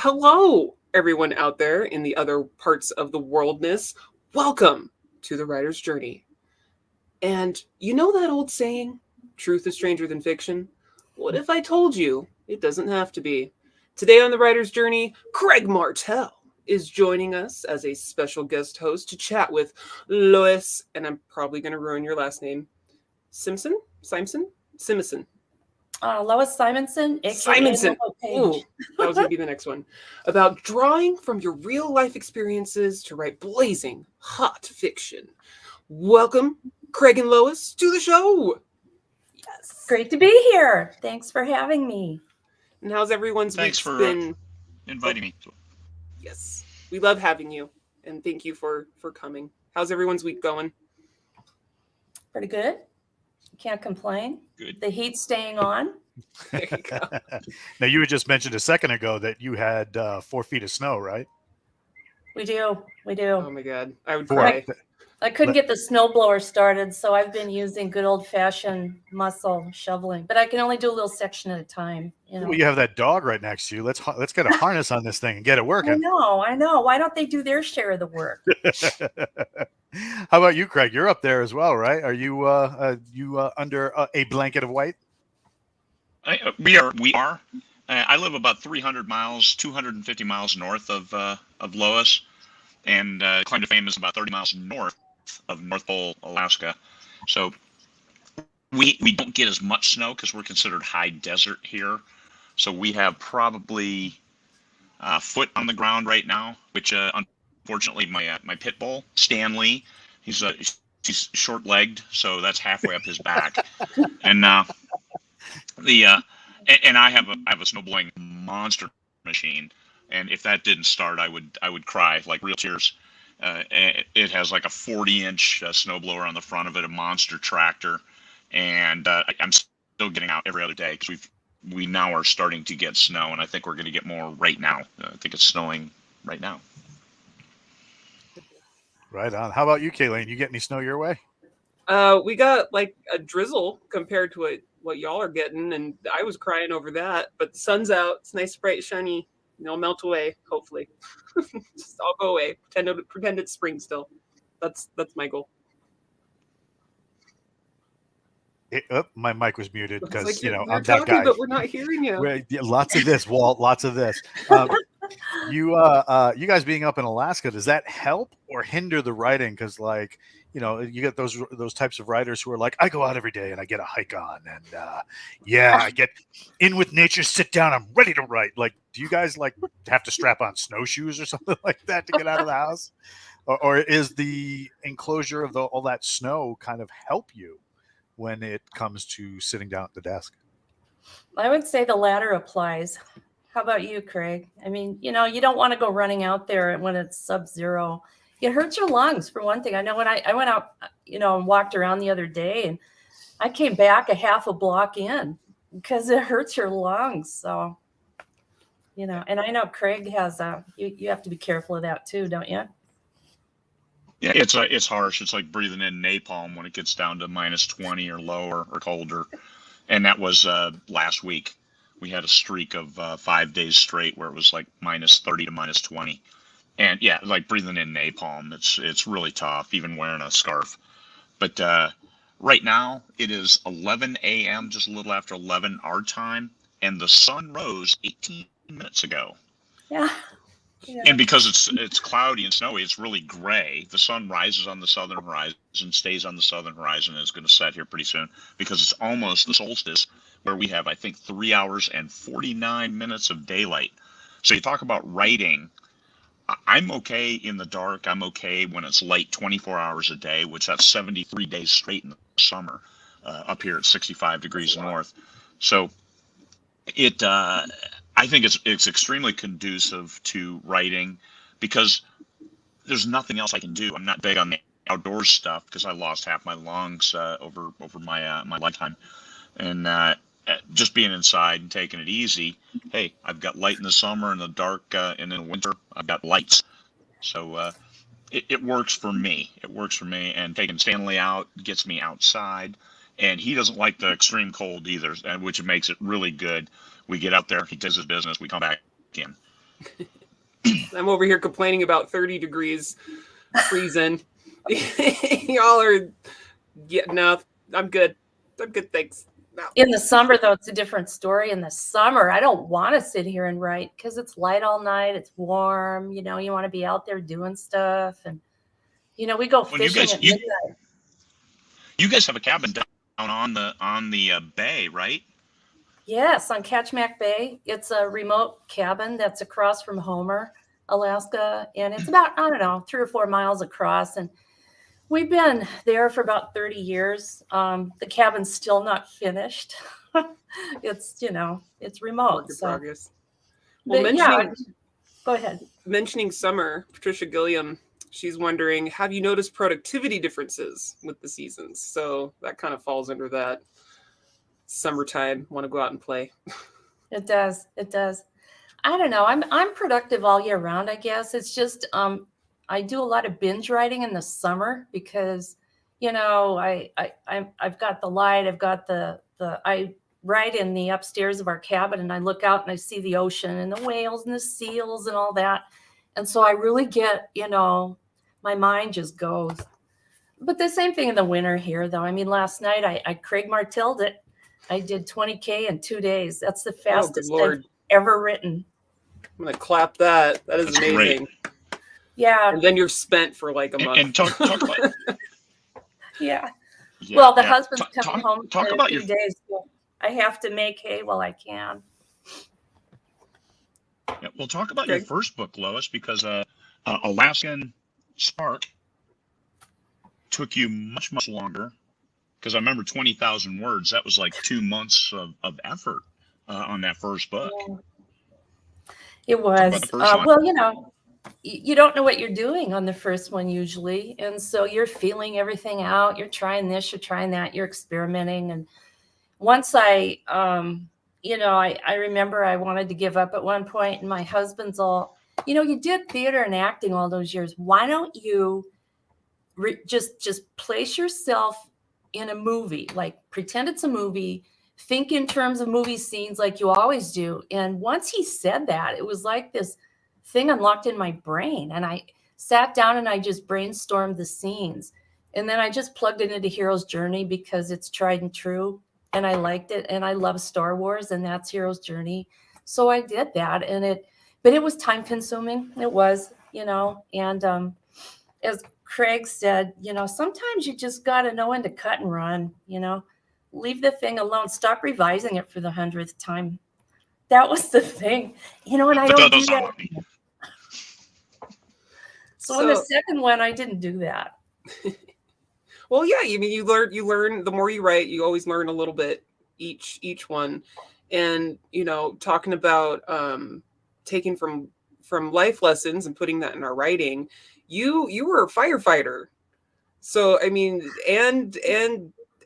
Hello, everyone out there in the other parts of the worldness. Welcome to the writer's journey. And you know that old saying, truth is stranger than fiction? What if I told you it doesn't have to be? Today on the writer's journey, Craig Martelle is joining us as a special guest host to chat with Lois, and I'm probably going to ruin your last name, Simenson? Lois Simenson, aka Simenson. Paige. Ooh, that was going to be the next one. About drawing from your real life experiences to write blazing hot fiction. Welcome, Craig and Lois, to the show. Yes, great to be here. Thanks for having me. And how's everyone's Thanks week for been? inviting me. Yes, we love having you, and thank you for coming. How's everyone's week going? Pretty good. Can't complain. Good. The heat's staying on. There you go. Now, you had just mentioned a second ago that you had 4 feet of snow, right? We do. Oh my God, I would Four. cry. I couldn't get the snowblower started, so I've been using good old-fashioned muscle shoveling. But I can only do a little section at a time. Well, you have that dog right next to you. Let's get a harness on this thing and get it working. I know. Why don't they do their share of the work? How about you, Craig? You're up there as well, right? Are you under a blanket of white? We are. I live about 300 miles, 250 miles north of Lois, and claim to fame is about 30 miles north of North Pole, Alaska. So we don't get as much snow because we're considered high desert here. So we have probably a foot on the ground right now, which unfortunately my pit bull Stanley, he's short-legged, so that's halfway up his back, and and I have a snowblowing monster machine, and if that didn't start, I would cry like real tears. It has like a 40-inch snowblower on the front of it, a monster tractor, and I'm still getting out every other day because we now are starting to get snow, and I think we're going to get more right now. I think it's snowing right now. Right on. How about you, Kalene? You get any snow your way? We got like a drizzle compared to what y'all are getting, and I was crying over that. But the sun's out; it's nice, bright, shiny. It'll melt away, hopefully. Just all go away. Pretend it's spring still. That's my goal. My mic was muted because you're I'm that talking, guy. but we're not hearing you. Lots of this, Walt. Lots of this. You guys being up in Alaska, does that help or hinder the writing? Because you get those types of writers who are like, I go out every day and I get a hike on, and I get in with nature, sit down, I'm ready to write. Like, do you guys have to strap on snowshoes or something like that to get out of the house, or is the enclosure of all that snow kind of help you when it comes to sitting down at the desk? I would say the latter applies. How about you, Craig? I mean, you don't want to go running out there when it's sub-zero. It hurts your lungs, for one thing. I know when I went out, and walked around the other day, and I came back a half a block in because it hurts your lungs. So, and I know Craig has you have to be careful of that too, don't you? Yeah, it's harsh. It's like breathing in napalm when it gets down to minus 20 or lower or colder. And that was last week. We had a streak of 5 days straight where it was like minus 30 to minus 20. And yeah, like breathing in napalm, it's really tough, even wearing a scarf. But right now it is 11 a.m., just a little after 11 our time, and the sun rose 18 minutes ago. Yeah. And because it's cloudy and snowy, it's really gray. The sun rises on the southern horizon, stays on the southern horizon, and is going to set here pretty soon because it's almost the solstice, where we have, I think, 3 hours and 49 minutes of daylight. So you talk about writing. I'm okay in the dark. I'm okay when it's light 24 hours a day, which that's 73 days straight in the summer, up here at 65 degrees north. So I think it's extremely conducive to writing because there's nothing else I can do. I'm not big on the outdoor stuff because I lost half my lungs over my lifetime, and just being inside and taking it easy. Hey, I've got light in the summer, and the dark, and in the winter I've got lights. So it works for me. It works for me, and taking Stanley out gets me outside. And he doesn't like the extreme cold either, which makes it really good. We get out there, he does his business, we come back in. I'm over here complaining about 30 degrees freezing. Y'all are, yeah, no, I'm good. I'm good, thanks. No. In the summer, though, it's a different story. In the summer, I don't want to sit here and write because it's light all night. It's warm. You want to be out there doing stuff. And, we go fishing at midnight. You guys have a cabin down on the bay, right? Yes, on Ketchmack Bay. It's a remote cabin that's across from Homer, Alaska. And it's about, 3 or 4 miles across. And we've been there for about 30 years. The cabin's still not finished. It's, it's remote. Work in progress. Well, go ahead. Mentioning summer, Patricia Gilliam, she's wondering, have you noticed productivity differences with the seasons? So that kind of falls under that summertime, want to go out and play. It does. I don't know. I'm productive all year round, I guess. It's just I do a lot of binge writing in the summer because, I've got the light, I've got I write in the upstairs of our cabin and I look out and I see the ocean and the whales and the seals and all that. And so I really get, my mind just goes. But the same thing in the winter here, though. I mean, last night I Craig Martelled it. I did 20K in 2 days. That's the fastest I've ever written. I'm going to clap that. That is That's amazing. great. Yeah. And then you're spent for like a month. And talk about Yeah. Yeah, Well, the husband's coming home talk in about a few days. So I have to make hay while I can. Yeah, well, talk about your first book, Lois, because Alaskan Spark took you much, much longer. Because I remember 20,000 words. That was like 2 months of effort on that first book. Yeah. It was. Well, you don't know what you're doing on the first one usually. And so you're feeling everything out. You're trying this, you're trying that, you're experimenting. And once I remember I wanted to give up at one point and my husband's all, you did theater and acting all those years. Why don't you just place yourself in a movie, like pretend it's a movie, think in terms of movie scenes like you always do. And once he said that, it was like this thing unlocked in my brain. And I sat down and I just brainstormed the scenes. And then I just plugged it into Hero's Journey because it's tried and true. And I liked it. And I love Star Wars and that's Hero's Journey. So I did that. But it was time consuming. It was, and as Craig said, sometimes you just got to know when to cut and run, leave the thing alone. Stop revising it for the 100th time. That was the thing, and I don't do that. So in the second one, I didn't do that. Well, yeah, you learn, the more you write, you always learn a little bit each one. And, talking about taking from life lessons and putting that in our writing, you were a firefighter. So, I mean, and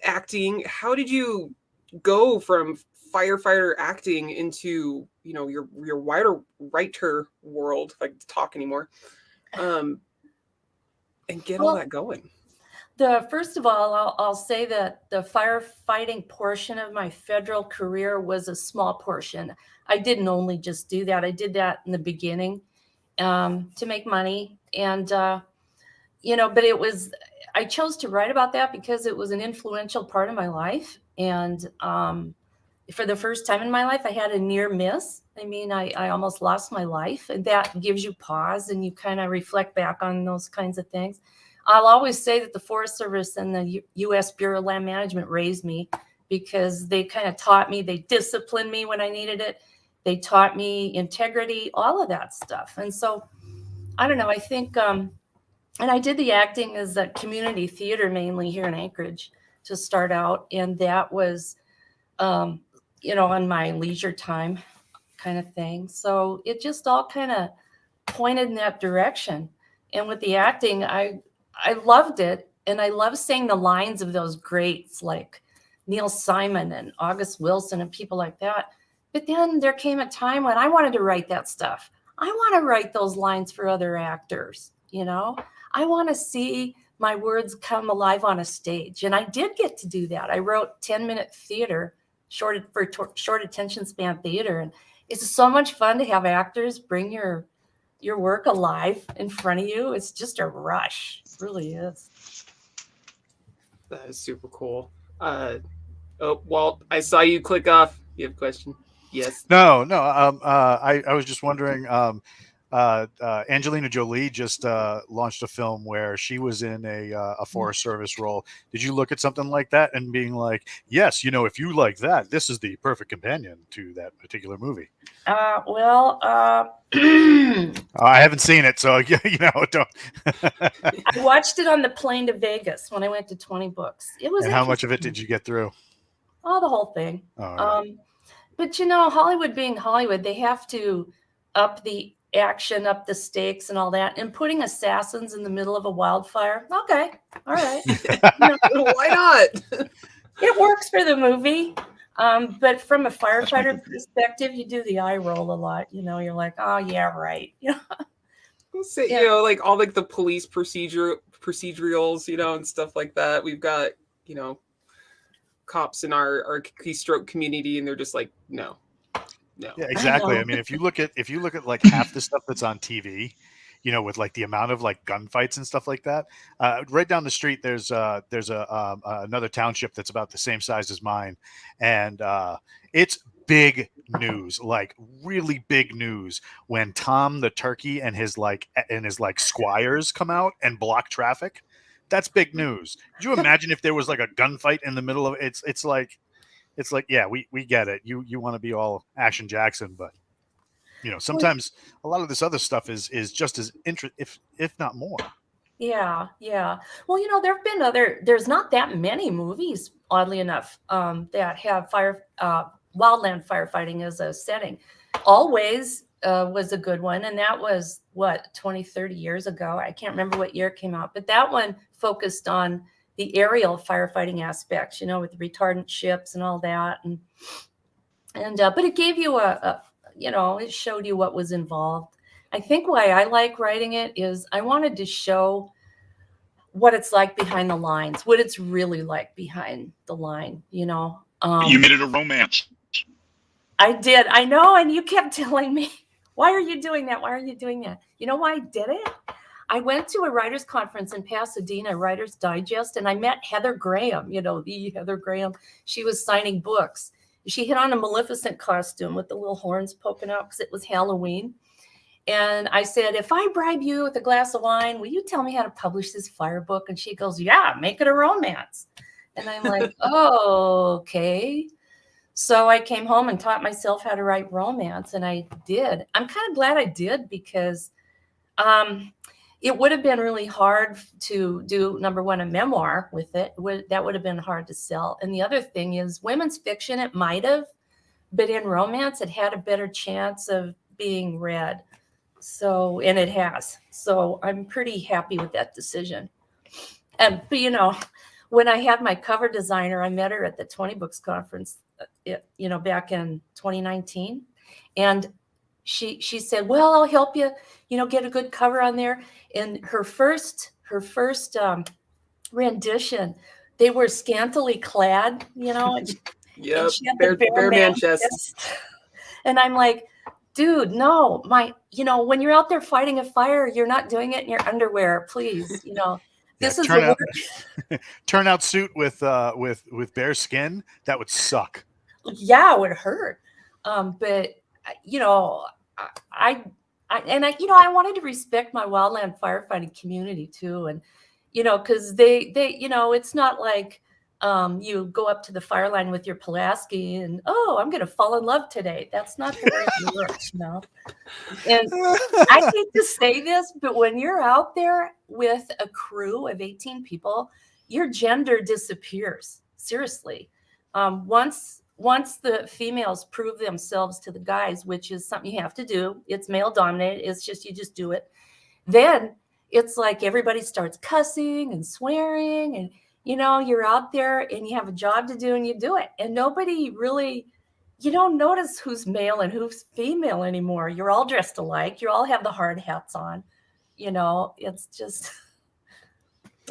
acting, how did you go from firefighter acting into, your wider writer world, if I can talk anymore, and get all that going? First of all, I'll say that the firefighting portion of my federal career was a small portion. I didn't only just do that. I did that in the beginning to make money. And, but I chose to write about that because it was an influential part of my life. And for the first time in my life, I had a near miss. I mean, I almost lost my life, and that gives you pause and you kind of reflect back on those kinds of things. I'll always say that the Forest Service and the U.S. Bureau of Land Management raised me because they kind of taught me, they disciplined me when I needed it. They taught me integrity, all of that stuff. And so, I don't know, I think, and I did the acting as a community theater mainly here in Anchorage to start out. And that was, on my leisure time kind of thing. So it just all kind of pointed in that direction. And with the acting, I loved it. And I love saying the lines of those greats like Neil Simon and August Wilson and people like that. But then there came a time when I wanted to write that stuff. I want to write those lines for other actors, I want to see my words come alive on a stage. And I did get to do that. I wrote 10-minute theater, short attention span theater. it's so much fun to have actors bring your work alive in front of you. It's just a rush. It really is. That is super cool. Oh, Walt, I saw you click off. You have a question? Yes. No. I was just wondering. Angelina Jolie just launched a film where she was in a Forest Service role. Did you look at something like that and being like, yes, if you like that, this is the perfect companion to that particular movie? I I haven't seen it, so don't. watched it on the plane to Vegas when I went to 20 Books. It was. And how much of it did you get through? Oh, the whole thing. All right. But Hollywood being Hollywood, they have to up the action, up the stakes and all that. And putting assassins in the middle of a wildfire. Okay. All right. Why not? It works for the movie. But from a firefighter perspective, you do the eye roll a lot. You're like, oh yeah, right. Say, like all like the police procedurals, and stuff like that. We've got, cops in our keystroke community, and they're just like, no. Yeah, exactly. I mean, if you look at like half the stuff that's on TV, with like the amount of like gunfights and stuff like that, right down the street, there's another township that's about the same size as mine, and it's big news, like really big news, when Tom the turkey and his squires come out and block traffic. That's big news. Could you imagine if there was like a gunfight in the middle of it? It's like, yeah, we get it. You want to be all Action Jackson, but sometimes a lot of this other stuff is just as if not more. Yeah. Well, there's not that many movies, oddly enough, that have wildland firefighting as a setting. Always was a good one. And that was 20, 30 years ago. I can't remember what year it came out, but that one focused on the aerial firefighting aspects, with the retardant ships and all that. But it gave you it showed you what was involved. I think why I like writing it is I wanted to show what it's like behind the lines, what it's really like behind the line, You made it a romance. I did. I know. And you kept telling me, why are you doing that? Why are you doing that? You know why I did it? I went to a writers' conference in Pasadena, Writers Digest, and I met Heather Graham, the Heather Graham. She was signing books. She had on a Maleficent costume with the little horns poking out because it was Halloween. And I said, if I bribe you with a glass of wine, will you tell me how to publish this fire book? And she goes, yeah, make it a romance. And I'm like, oh, okay. So I came home and taught myself how to write romance, and I did. I'm kind of glad I did because it would have been really hard to do, number one, a memoir with it. That would have been hard to sell. And the other thing is women's fiction, it might have, but in romance, it had a better chance of being read. So, and it has. So I'm pretty happy with that decision. But when I had my cover designer, I met her at the 20 Books conference, back in 2019. And she said, well, I'll help you, get a good cover on there. And her first rendition, they were scantily clad, and Yep, she had bare the man chest. And I'm like, dude, no, when you're out there fighting a fire, you're not doing it in your underwear, please. This is turnout suit with bare skin. That would suck. Yeah, it would hurt. But I wanted to respect my wildland firefighting community too, and because they it's not like you go up to the fire line with your Pulaski and I'm going to fall in love today. That's not the way it works, And I hate to say this, but when you're out there with a crew of 18 people, your gender disappears. Seriously, once the females prove themselves to the guys, which is something you have to do, it's male dominated. It's just, you just do it. Then it's like everybody starts cussing and swearing and, you're out there and you have a job to do and you do it. And nobody really, you don't notice who's male and who's female anymore. You're all dressed alike. You all have the hard hats on, it's just,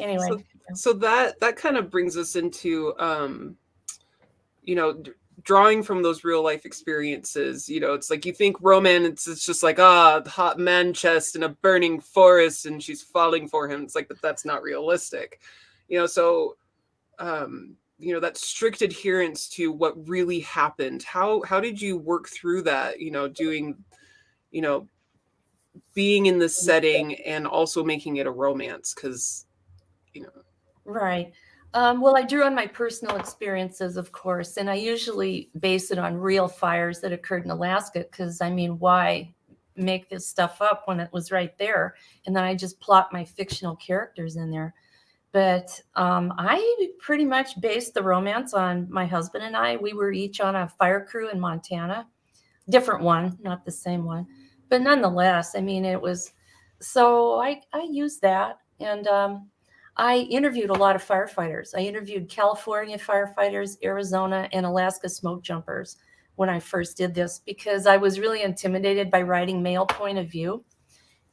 anyway. So that kind of brings us into, drawing from those real life experiences, you know, it's like you think romance, it's just like, the hot man chest in a burning forest and she's falling for him. It's like, but that's not realistic, you know. So you know, that strict adherence to what really happened, how did you work through that, you know, doing, you know, being in this setting and also making it a romance? Because, you know. Right. Well, I drew on my personal experiences, of course, and I usually base it on real fires that occurred in Alaska, because, I mean, why make this stuff up when it was right there? And then I just plot my fictional characters in there. But I pretty much based the romance on my husband and I. We were each on a fire crew in Montana, different one, not the same one. But nonetheless, I mean, it was, so I used that. And I interviewed a lot of firefighters. I interviewed California firefighters, Arizona, and Alaska smoke jumpers when I first did this, because I was really intimidated by writing male point of view.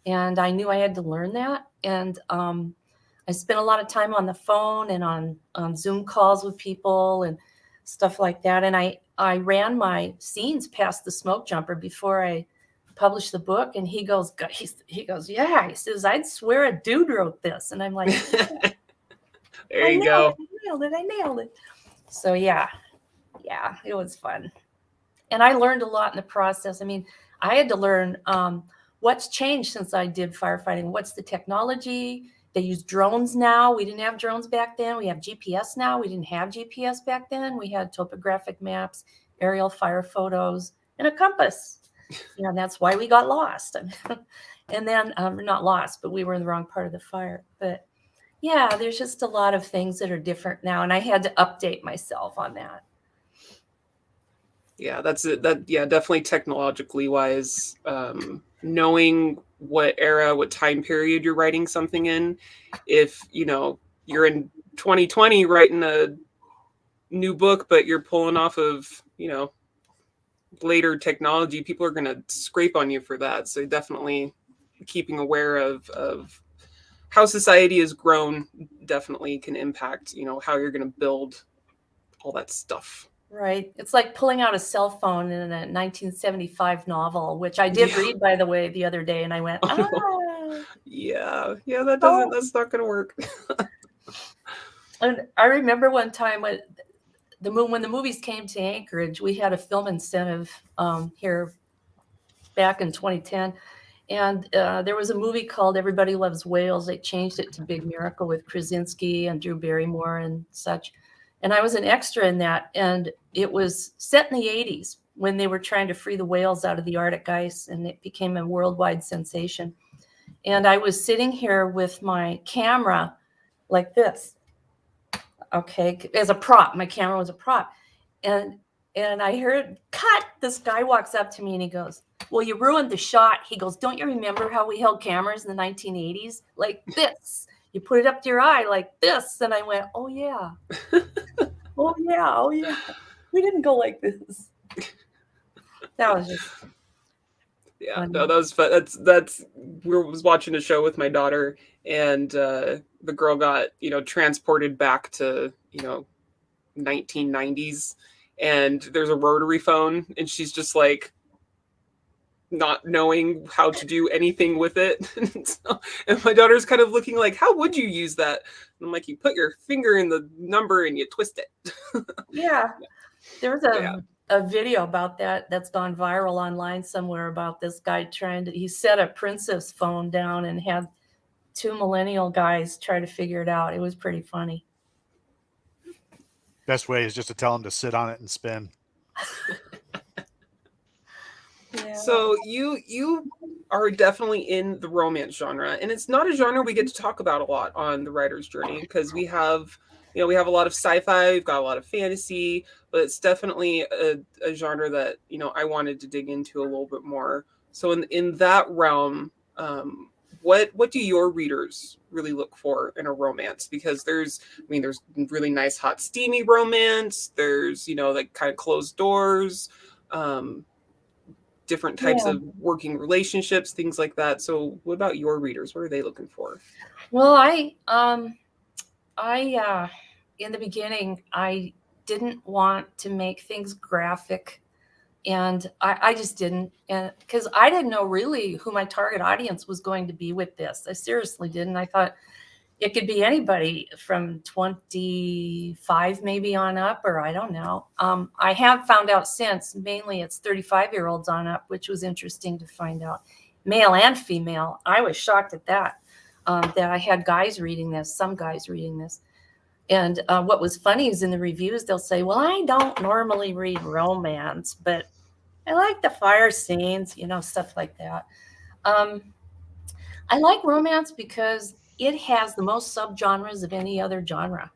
And I knew I had to learn that. And I spent a lot of time on the phone and on Zoom calls with people and stuff like that. And I ran my scenes past the smoke jumper before I published the book. And he goes, yeah, he says, I'd swear a dude wrote this. And I'm like, There you go. I nailed it. So yeah, it was fun. And I learned a lot in the process. I mean, I had to learn what's changed since I did firefighting. What's the technology? They use drones now. We didn't have drones back then. We have GPS now. We didn't have GPS back then. We had topographic maps, aerial fire photos, and a compass. You know, that's why we got lost. And then, not lost, but we were in the wrong part of the fire. But yeah, there's just a lot of things that are different now. And I had to update myself on that. Yeah, that's it. Yeah, definitely technologically wise, knowing what era, what time period you're writing something in. If, you know, you're in 2020 writing a new book, but you're pulling off of, you know, later technology, people are going to scrape on you for that. So definitely keeping aware of how society has grown definitely can impact, you know, how you're going to build all that stuff. Right. It's like pulling out a cell phone in a 1975 novel, which I did read, by the way, the other day. And I went, Yeah, that's not going to work. And I remember one time when the movies came to Anchorage, we had a film incentive here back in 2010. And there was a movie called Everybody Loves Whales. They changed it to Big Miracle with Krasinski and Drew Barrymore and such. And I was an extra in that. And it was set in the 80s when they were trying to free the whales out of the Arctic ice. And it became a worldwide sensation. And I was sitting here with my camera like this. Okay, as a prop. My camera was a prop. And I heard, cut. This guy walks up to me and he goes, well, you ruined the shot. He goes, don't you remember how we held cameras in the 1980s? Like this. You put it up to your eye like this. And I went, oh, yeah. Oh, yeah. We didn't go like this. That was just. Yeah, fun. no, that was fun. That's we was watching a show with my daughter, and the girl got, you know, transported back to, you know, 1990s, and there's a rotary phone, and she's just like not knowing how to do anything with it. And my daughter's kind of looking like, how would you use that? And I'm like, you put your finger in the number and you twist it. Yeah. There was a video about that's gone viral online somewhere about this guy he set a Princess phone down and had two millennial guys try to figure it out. It was pretty funny. Best way is just to tell them to sit on it and spin. Yeah. So you are definitely in the romance genre, and it's not a genre we get to talk about a lot on the writer's journey, because we have a lot of sci-fi, we've got a lot of fantasy, but it's definitely a genre that, you know, I wanted to dig into a little bit more. So in that realm, what do your readers really look for in a romance? Because there's really nice, hot, steamy romance. There's, you know, like kind of closed doors, different types of working relationships, things like that. So what about your readers? What are they looking for? Well, I in the beginning, I didn't want to make things graphic. And I just didn't. And because I didn't know really who my target audience was going to be with this. I seriously didn't. I thought it could be anybody from 25 maybe on up, or I don't know. I have found out since, mainly it's 35-year-olds on up, which was interesting to find out. Male and female. I was shocked at that, that I had guys reading this, some guys reading this. And what was funny is in the reviews, they'll say, well, I don't normally read romance, but I like the fire scenes, stuff like that. I like romance because it has the most subgenres of any other genre.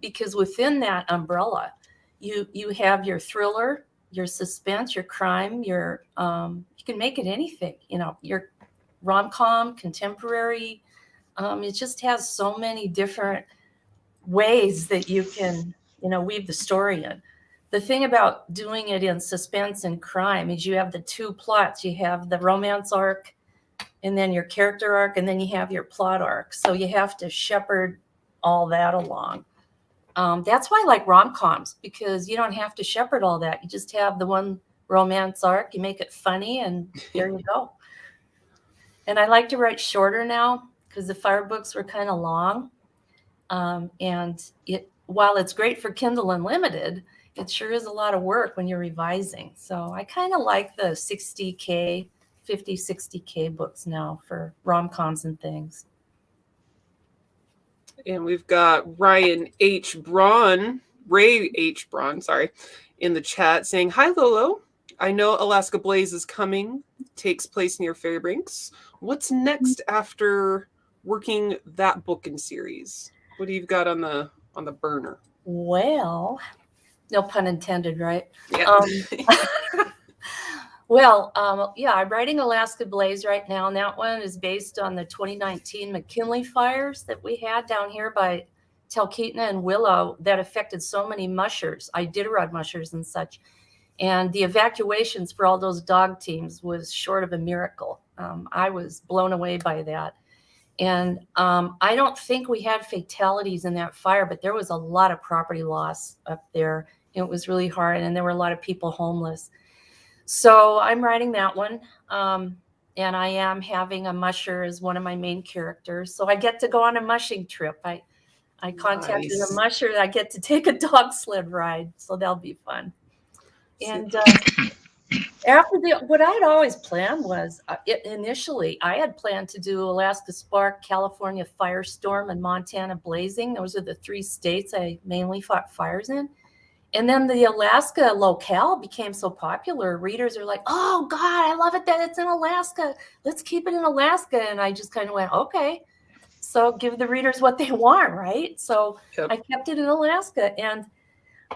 Because within that umbrella, you have your thriller, your suspense, your crime, you can make it anything, your rom-com, contemporary. It just has so many different ways that you can, weave the story in. The thing about doing it in suspense and crime is you have the two plots. You have the romance arc, and then your character arc, and then you have your plot arc. So you have to shepherd all that along. That's why I like rom-coms, because you don't have to shepherd all that. You just have the one romance arc, you make it funny, and there you go. And I like to write shorter now because the fire books were kind of long. And while it's great for Kindle Unlimited, it sure is a lot of work when you're revising. So I kind of like the 60K, 50, 60K books now for rom-coms and things. And we've got Ray H. Braun, in the chat saying, hi, Lolo. I know Alaska Blaze is coming, takes place near Fairbanks. What's next after working that book and series? What do you got on the burner? Well, no pun intended, right? Yeah. Well, I'm writing Alaska Blaze right now, and that one is based on the 2019 McKinley fires that we had down here by Talkeetna and Willow that affected so many mushers, Iditarod mushers and such. And the evacuations for all those dog teams was short of a miracle. I was blown away by that. And I don't think we had fatalities in that fire, but there was a lot of property loss up there. It was really hard, and there were a lot of people homeless. So I'm writing that one, and I am having a musher as one of my main characters. So I get to go on a mushing trip. I contacted a musher. I get to take a dog sled ride, so that'll be fun. And after what I had always planned was, initially, I had planned to do Alaska Spark, California Firestorm, and Montana Blazing. Those are the 3 states I mainly fought fires in. And then the Alaska locale became so popular. Readers are like, oh, God, I love it that it's in Alaska. Let's keep it in Alaska. And I just kind of went, okay. So give the readers what they want, right? So yep. I kept it in Alaska. And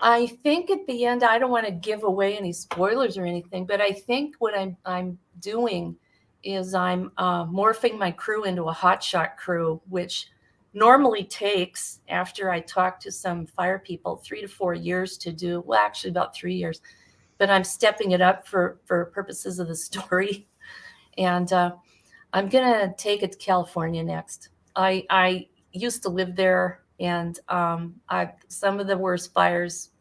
I think at the end, I don't want to give away any spoilers or anything, but I think what I'm doing is I'm morphing my crew into a hotshot crew, which normally takes, after I talk to some fire people, 3 to 4 years to do. Well, actually about 3 years, but I'm stepping it up for purposes of the story. And I'm going to take it to California next. I used to live there, and some of the worst fires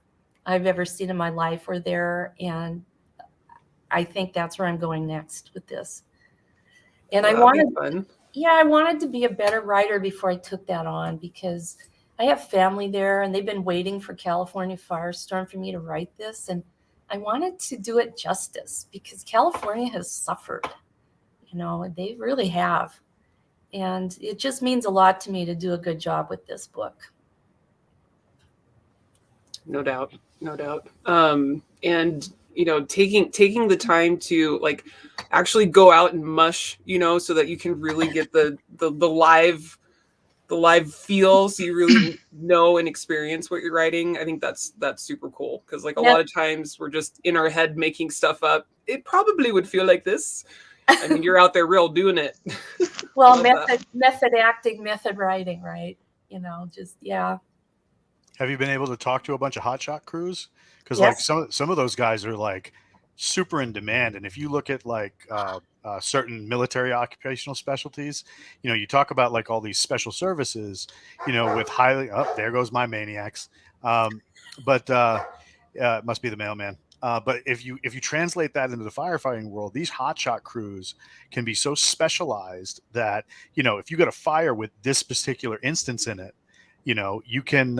I've ever seen in my life were there. And I think that's where I'm going next with this. And I wanted to be a better writer before I took that on, because I have family there and they've been waiting for California Firestorm for me to write this. And I wanted to do it justice, because California has suffered, they really have. And it just means a lot to me to do a good job with this book. No doubt. And taking the time to actually go out and mush, so that you can really get the live feel, so you really know and experience what you're writing. I think that's super cool, because a lot of times we're just in our head making stuff up. It probably would feel like this. I mean, you're out there real doing it. Well, method acting, method writing, right? Yeah. Have you been able to talk to a bunch of hotshot crews? Because some of those guys are super in demand. And if you look at certain military occupational specialties, you talk about all these special services, with highly, there goes my maniacs. But it must be the mailman. But if you translate that into the firefighting world, these hotshot crews can be so specialized that, you know, if you got a fire with this particular instance in it, you know, you can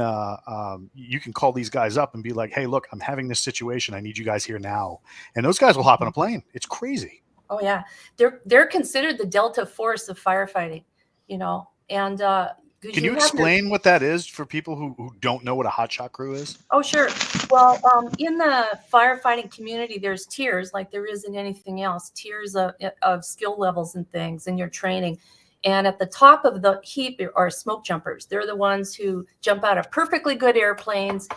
call these guys up and be like, hey, look, I'm having this situation. I need you guys here now. And those guys will hop on a plane. It's crazy. Oh yeah, they're considered the Delta Force of firefighting, you know. And can you explain what that is for people who don't know what a hotshot crew is? Oh, sure. Well, in the firefighting community, there's tiers like there is in anything else, tiers of skill levels and things in your training. And at the top of the heap are smoke jumpers. They're the ones who jump out of perfectly good airplanes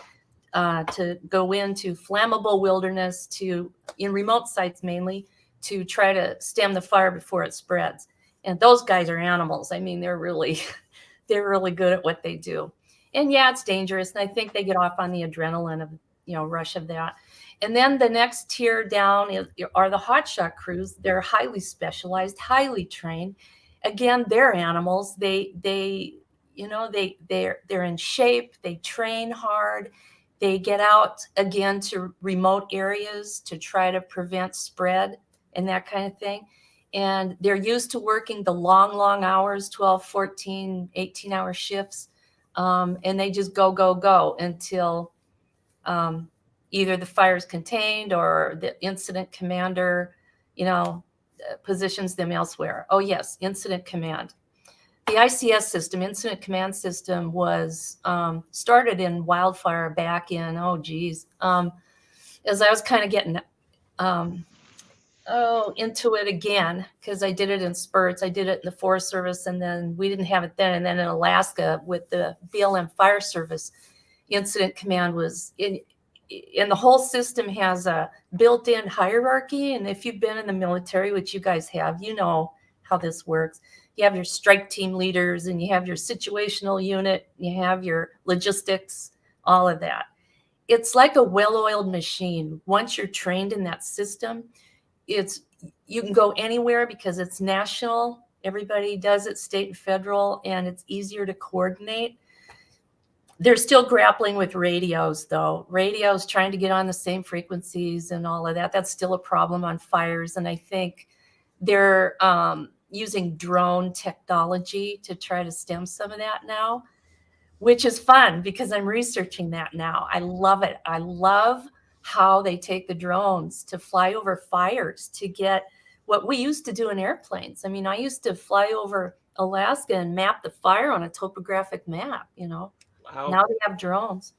to go into flammable wilderness, in remote sites mainly, to try to stem the fire before it spreads. And those guys are animals. I mean, they're really good at what they do. And yeah, it's dangerous. And I think they get off on the adrenaline of, you know, rush of that. And then the next tier down are the hotshot crews. They're highly specialized, highly trained. Again, they're animals. They're in shape. They train hard. They get out again to remote areas to try to prevent spread and that kind of thing. And they're used to working the long hours, 12, 14, 18-hour shifts. And they just go until either the fire is contained or the incident commander, you know, positions them elsewhere. Oh, yes, incident command. The ICS system, Incident Command System, was started in Wildfire back in, as I was kind of getting into it again, because I did it in spurts. I did it in the Forest Service, and then we didn't have it then. And then in Alaska with the BLM Fire Service, Incident Command was in. And the whole system has a built-in hierarchy. And if you've been in the military, which you guys have, you know how this works. You have your strike team leaders, and you have your situational unit, you have your logistics, all of that. It's like a well-oiled machine. Once you're trained in that system, you can go anywhere because it's national. Everybody does it, state and federal, and it's easier to coordinate. They're still grappling with radios, though. Radios trying to get on the same frequencies and all of that. That's still a problem on fires. And I think they're using drone technology to try to stem some of that now, which is fun because I'm researching that now. I love it. I love how they take the drones to fly over fires to get what we used to do in airplanes. I mean, I used to fly over Alaska and map the fire on a topographic map, you know. Wow. Now they have drones.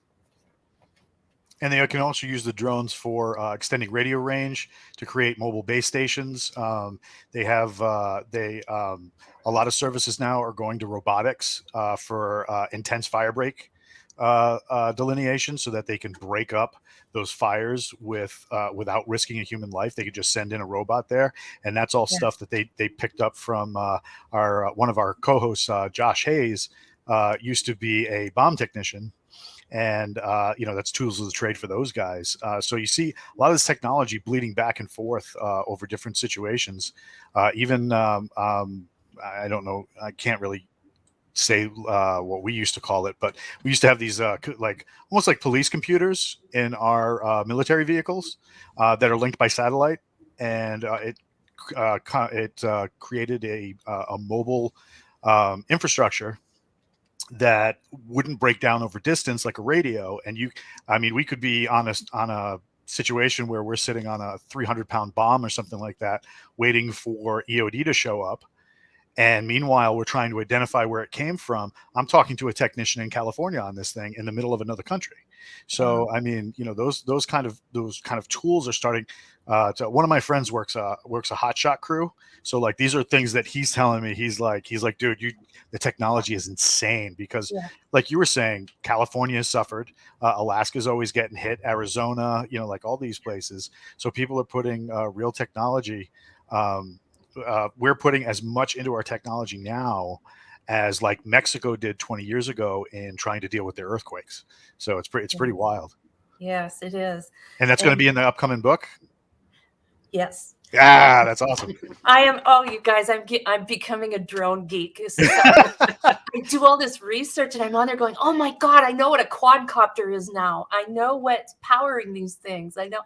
And they can also use the drones for extending radio range to create mobile base stations. They have a lot of services now are going to robotics for intense fire break delineation, so that they can break up those fires without risking a human life. They could just send in a robot there, and that's all stuff that they picked up from one of our co-hosts, Josh Hayes. Used to be a bomb technician, and that's tools of the trade for those guys. So you see a lot of this technology bleeding back and forth over different situations. I don't know, I can't really say what we used to call it, but we used to have these almost like police computers in our military vehicles that are linked by satellite, and it created a mobile infrastructure that wouldn't break down over distance like a radio. And we could be on a situation where we're sitting on a 300-pound bomb or something like that, waiting for EOD to show up. And meanwhile, we're trying to identify where it came from. I'm talking to a technician in California on this thing in the middle of another country. So, I mean, those kind of tools are starting one of my friends works a hotshot crew. So like, these are things that he's telling me. He's like, dude, the technology is insane because like you were saying, California has suffered. Alaska's always getting hit. Arizona, like all these places. So people are putting real technology. We're putting as much into our technology now as like Mexico did 20 years ago in trying to deal with their earthquakes. So it's pretty wild. Yes, it is. And that's going to be in the upcoming book. Yes. Yeah, that's awesome. I am. Oh, you guys, I'm becoming a drone geek. I do all this research, and I'm on there going, "Oh my god, I know what a quadcopter is now. I know what's powering these things. I know,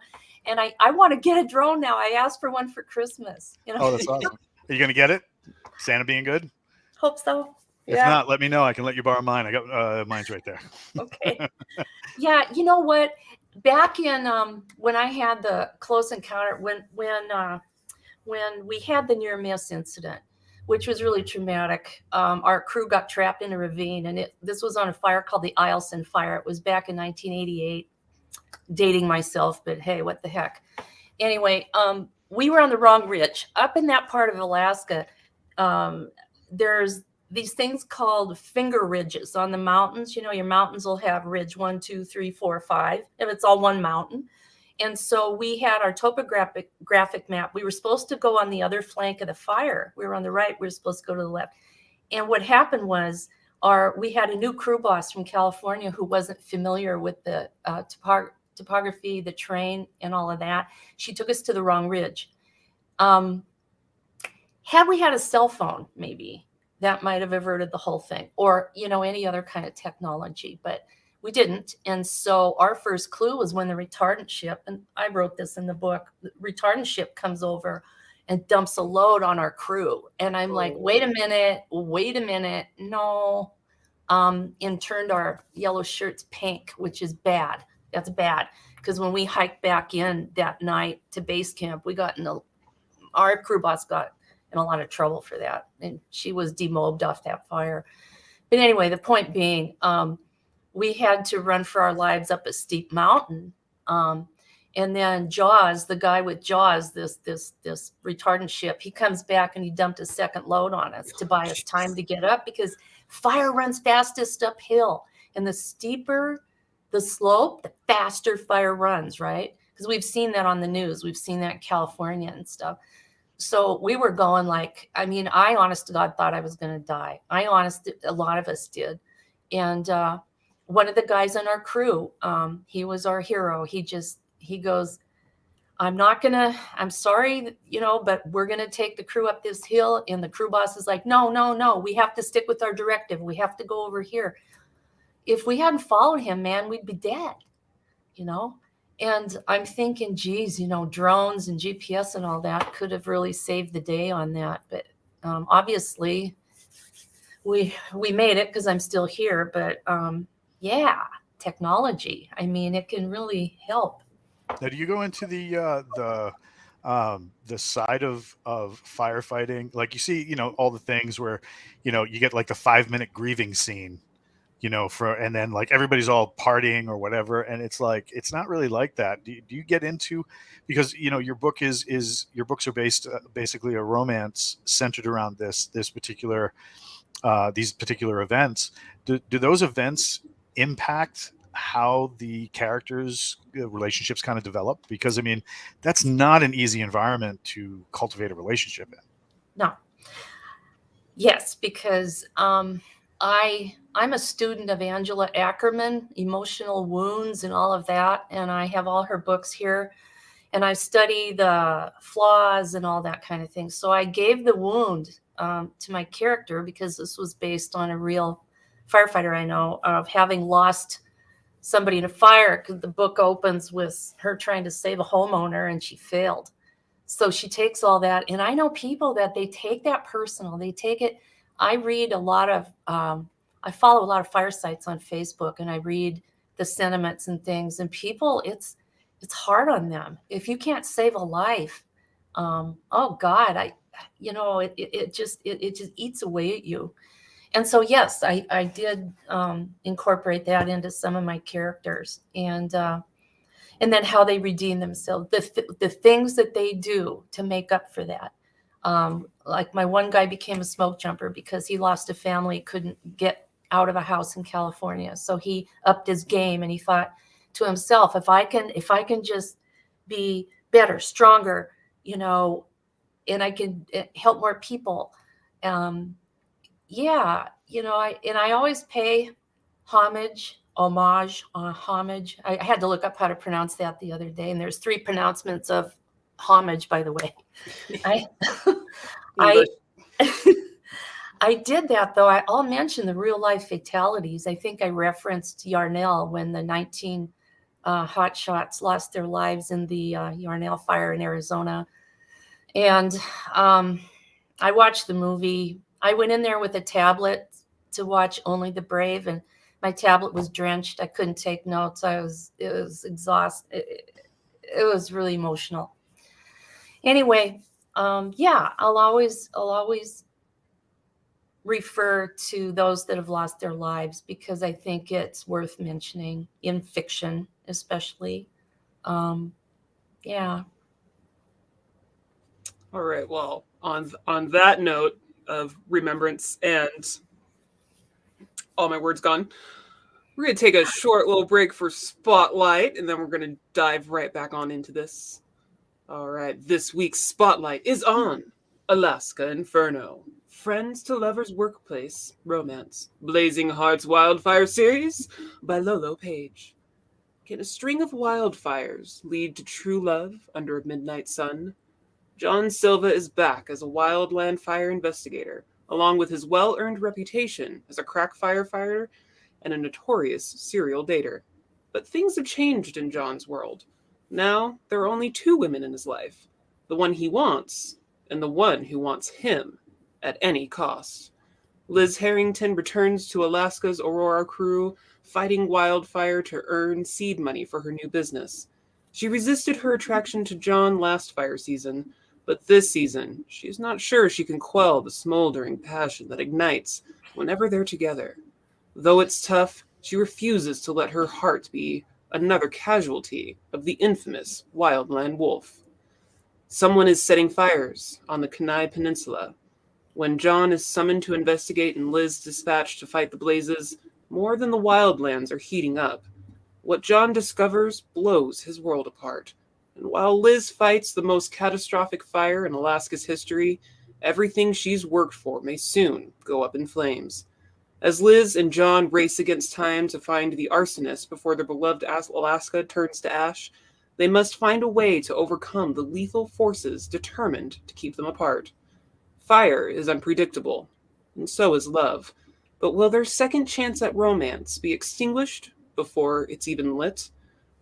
and I want to get a drone now. I asked for one for Christmas. Oh, that's awesome. Are you gonna get it? Santa being good. Hope so. If not, let me know. I can let you borrow mine. I got mine's right there. Okay. Yeah, you know what? Back in when I had the close encounter, when we had the near miss incident, which was really traumatic, our crew got trapped in a ravine, and this was on a fire called the Eielson Fire. It was back in 1988. Dating myself, but hey, what the heck? Anyway, we were on the wrong ridge. Up in that part of Alaska, there's these things called finger ridges on the mountains. You know, your mountains will have ridge 1, 2, 3, 4, 5, if it's all one mountain. And so we had our topographic map. We were supposed to go on the other flank of the fire. We were on the right. We were supposed to go to the left. And what happened was we had a new crew boss from California who wasn't familiar with the topography, the terrain, and all of that. She took us to the wrong ridge. Had we had a cell phone, maybe that might have averted the whole thing, or, you know, any other kind of technology, but we didn't. And so our first clue was when the retardant ship, and I wrote this in the book, the retardant ship comes over and dumps a load on our crew. And I'm like, wait a minute. No. And turned our yellow shirts pink, which is bad. That's bad. Because when we hiked back in that night to base camp, our crew boss got in a lot of trouble for that. And she was demobbed off that fire. But anyway, the point being, we had to run for our lives up a steep mountain. And then Jaws, the guy with Jaws, this retardant ship, he comes back and he dumped a second load on us to buy us time to get up, because fire runs fastest uphill. And the steeper the slope, the faster fire runs, right? Because we've seen that on the news. We've seen that in California and stuff. So we were going like, I mean, I honest to God thought I was going to die. A lot of us did. And one of the guys on our crew, he was our hero. He goes, I'm sorry, you know, but we're going to take the crew up this hill. And the crew boss is like, no, we have to stick with our directive. We have to go over here. If we hadn't followed him, man, we'd be dead, you know? And I'm thinking, geez, you know, drones and GPS and all that could have really saved the day on that. But obviously we made it because I'm still here. But yeah, technology, I mean, it can really help. Now, do you go into the side of firefighting? Like, you see, you know, all the things where, you know, you get like the 5-minute grieving scene, you know, and then like everybody's all partying or whatever, and it's like, it's not really like that. Do you get into, because, you know, your books are based basically a romance centered around this particular these particular events. Do those events impact how the characters' relationships kind of develop? Because I mean, that's not an easy environment to cultivate a relationship in. No. Yes, because I'm a student of Angela Ackerman, Emotional Wounds and all of that. And I have all her books here. And I study the flaws and all that kind of thing. So I gave the wound to my character, because this was based on a real firefighter I know, of having lost somebody in a fire. Because the book opens with her trying to save a homeowner and she failed. So she takes all that. And I know people that they take that personal. They take it. I read a lot of, I follow a lot of fire sites on Facebook, and I read the sentiments and things, and people, it's hard on them. If you can't save a life, oh God, it just eats away at you. And so, yes, I did incorporate that into some of my characters, and then how they redeem themselves, the things that they do to make up for that. Like my one guy became a smoke jumper because he lost a family, couldn't get out of a house in California. So he upped his game, and he thought to himself, if I can just be better, stronger, you know, and I can help more people. Yeah, you know, I always pay homage. I had to look up how to pronounce that the other day, and there's 3 pronouncements of homage, by the way. I English. I did that, though. I'll mention the real life fatalities. I think I referenced Yarnell when the 19 hotshots lost their lives in the Yarnell fire in Arizona. And I watched the movie. I went in there with a tablet to watch Only the Brave, and my tablet was drenched. I couldn't take notes. It was exhausted. It was really emotional. Anyway, yeah, I'll always refer to those that have lost their lives because I think it's worth mentioning in fiction, especially. Yeah. All right. Well, on that note of remembrance and all my words gone, we're going to take a short little break for Spotlight, and then we're going to dive right back on into this. All right. This week's Spotlight is on Alaska Inferno. Friends to Lovers Workplace Romance. Blazing Hearts Wildfire series by LoLo Paige. Can a string of wildfires lead to true love under a midnight sun? John Silva is back as a wildland fire investigator, along with his well-earned reputation as a crack firefighter and a notorious serial dater. But things have changed in John's world. Now, there are only two women in his life, the one he wants and the one who wants him at any cost. Liz Harrington returns to Alaska's Aurora crew, fighting wildfire to earn seed money for her new business. She resisted her attraction to John last fire season, but this season, she's not sure she can quell the smoldering passion that ignites whenever they're together. Though it's tough, she refuses to let her heart be another casualty of the infamous wildland wolf. Someone is setting fires on the Kenai Peninsula. When John is summoned to investigate and Liz dispatched to fight the blazes, more than the wildlands are heating up. What John discovers blows his world apart. And while Liz fights the most catastrophic fire in Alaska's history, everything she's worked for may soon go up in flames. As Liz and John race against time to find the arsonist before their beloved Alaska turns to ash, they must find a way to overcome the lethal forces determined to keep them apart. Fire is unpredictable, and so is love. But will their second chance at romance be extinguished before it's even lit?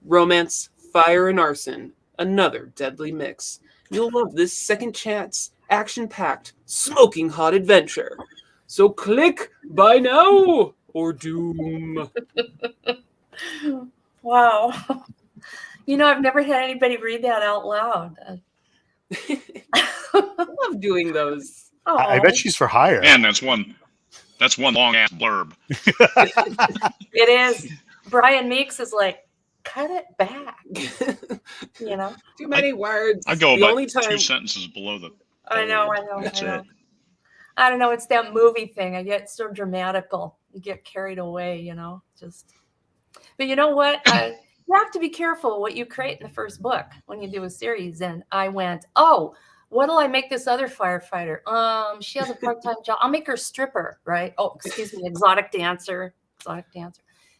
Romance, fire, and arson, another deadly mix. You'll love this second chance, action-packed, smoking hot adventure. So click buy now or doom. Wow. You know, I've never had anybody read that out loud. I love doing those. I bet she's for hire. Man, that's one long ass blurb. It is. Brian Meeks is like, cut it back. You know? Too many words. I go the about only time... 2 sentences below the. I know. That's it. I don't know. It's that movie thing. I get so dramatical. You get carried away, you know, just. But you know what? You have to be careful what you create in the first book when you do a series. And I went, oh, what'll I make this other firefighter? She has a part-time job. I'll make her stripper, right? Oh, excuse me, exotic dancer.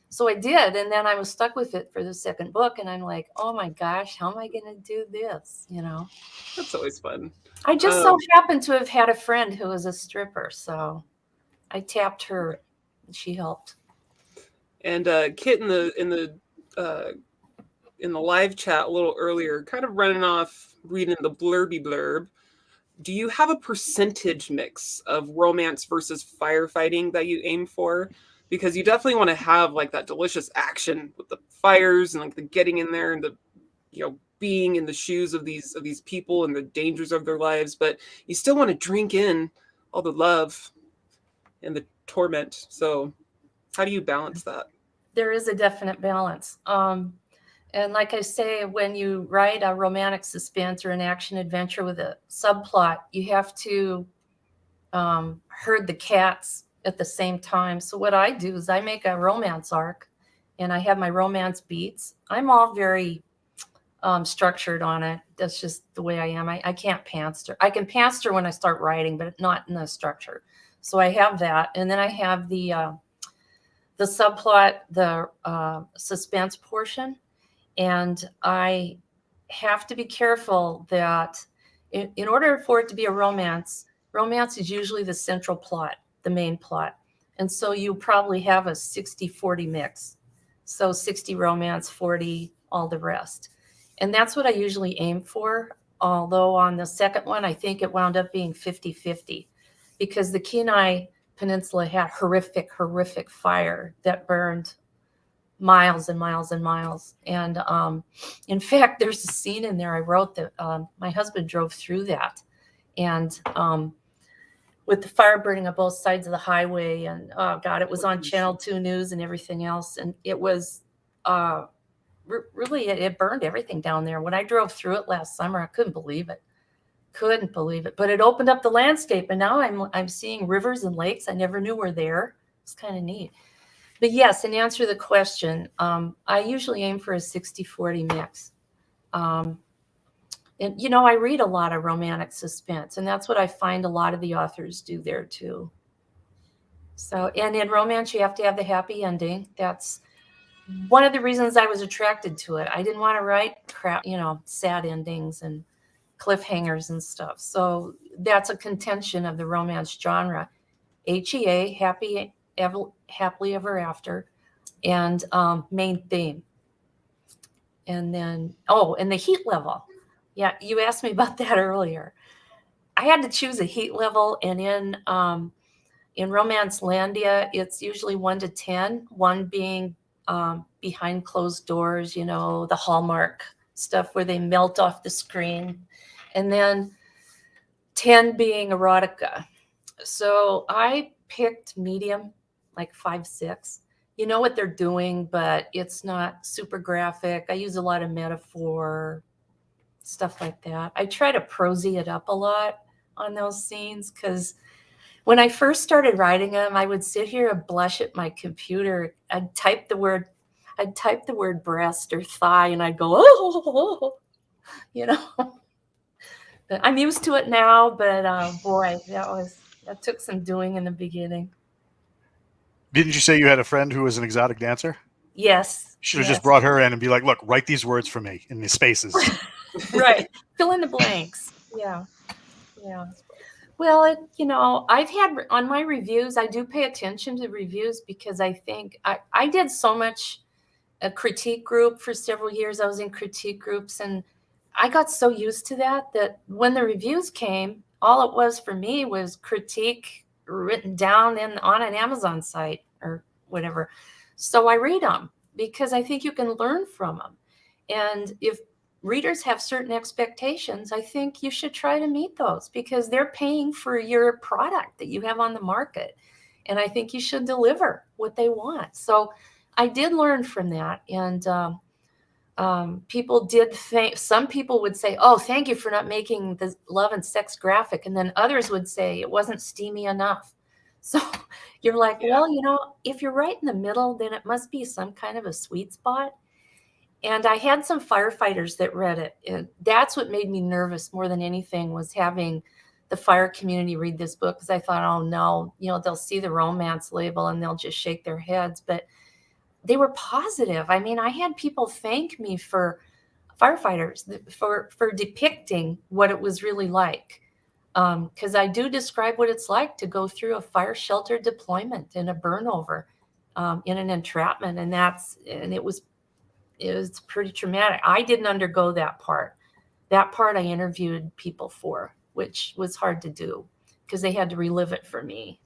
So I did, and then I was stuck with it for the second book, and I'm like, oh my gosh, how am I going to do this? You know, that's always fun. I just so happened to have had a friend who was a stripper, so I tapped her, and she helped. And Kit in the live chat a little earlier, kind of running off reading the blurb. Do you have a percentage mix of romance versus firefighting that you aim for? Because you definitely want to have like that delicious action with the fires and like the getting in there and the, you know, being in the shoes of these people and the dangers of their lives, but you still want to drink in all the love and the torment. So how do you balance that? There is a definite balance. And like I say, when you write a romantic suspense or an action adventure with a subplot, you have to herd the cats at the same time. So what I do is I make a romance arc and I have my romance beats. I'm all very structured on it. That's just the way I am. I can't pantser. I can pantser when I start writing, but not in the structure. So I have that. And then I have the subplot, the suspense portion. And I have to be careful that in order for it to be a romance is usually the central plot, the main plot. And so you probably have a 60-40 mix. So 60 romance, 40 all the rest. And that's what I usually aim for. Although on the second one, I think it wound up being 50-50 because the Kenai Peninsula had horrific fire that burned miles and miles and miles. And in fact, there's a scene in there I wrote that my husband drove through that. And with the fire burning on both sides of the highway, and oh God, it was on Channel 2 News and everything else. And it was really, it burned everything down there. When I drove through it last summer, I couldn't believe it. But it opened up the landscape, and now I'm seeing rivers and lakes I never knew were there. It's kind of neat. But yes, in answer to the question, I usually aim for a 60-40 mix. And, you know, I read a lot of romantic suspense, and that's what I find a lot of the authors do there too. So, and in romance, you have to have the happy ending. That's one of the reasons I was attracted to it. I didn't want to write crap, you know, sad endings and cliffhangers and stuff. So that's a contention of the romance genre. HEA, happily ever after, and main theme. And then, and the heat level. Yeah, you asked me about that earlier. I had to choose a heat level, and in Romancelandia, it's usually 1 to 10, 1 being behind closed doors, you know, the Hallmark stuff where they melt off the screen, and then 10 being erotica. So I picked medium, like 5-6. You know what they're doing, but it's not super graphic. I use a lot of metaphor, stuff like that. I try to prosy it up a lot on those scenes because when I first started writing them, I would sit here and blush at my computer. I'd type the word breast or thigh, and I'd go, oh, you know. But I'm used to it now, but boy, that took some doing in the beginning. Didn't you say you had a friend who was an exotic dancer? Yes. You should have just brought her in and be like, look, write these words for me in the spaces. Right. Fill in the blanks. Yeah. Well, you know, I've had on my reviews, I do pay attention to reviews because I think I did so much a critique group for several years. I was in critique groups, and I got so used to that when the reviews came, all it was for me was critique written down on an Amazon site or whatever. So I read them because I think you can learn from them. And if readers have certain expectations, I think you should try to meet those because they're paying for your product that you have on the market. And I think you should deliver what they want. So I did learn from that. And some people would say, oh, thank you for not making the love and sex graphic. And then others would say it wasn't steamy enough. So you're like, well, you know, if you're right in the middle, then it must be some kind of a sweet spot. And I had some firefighters that read it. And that's what made me nervous more than anything was having the fire community read this book because I thought, oh, no, you know, they'll see the romance label and they'll just shake their heads. But they were positive. I mean, I had people thank me for firefighters for depicting what it was really like. Because I do describe what it's like to go through a fire shelter deployment and a burnover in an entrapment. And it was pretty traumatic. I didn't undergo that part. That part I interviewed people for, which was hard to do because they had to relive it for me.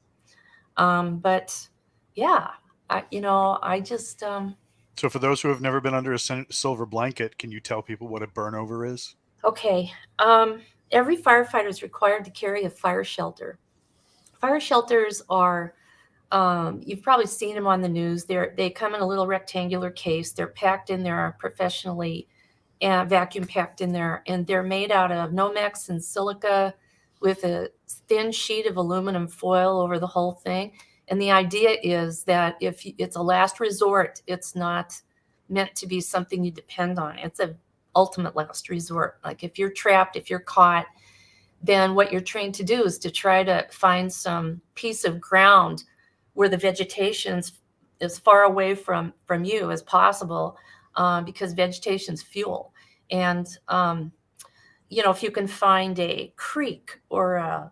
But yeah, I just. So for those who have never been under a silver blanket, can you tell people what a burnover is? Okay. Every firefighter is required to carry a fire shelter. Fire shelters are, you've probably seen them on the news. They come in a little rectangular case. They're packed in there professionally and vacuum packed in there. And they're made out of Nomex and silica with a thin sheet of aluminum foil over the whole thing. And the idea is that if it's a last resort, it's not meant to be something you depend on. It's an ultimate last resort. Like if you're trapped, if you're caught, then what you're trained to do is to try to find some piece of ground where the vegetation's as far away from you as possible, because vegetation's fuel. And, if you can find a creek or a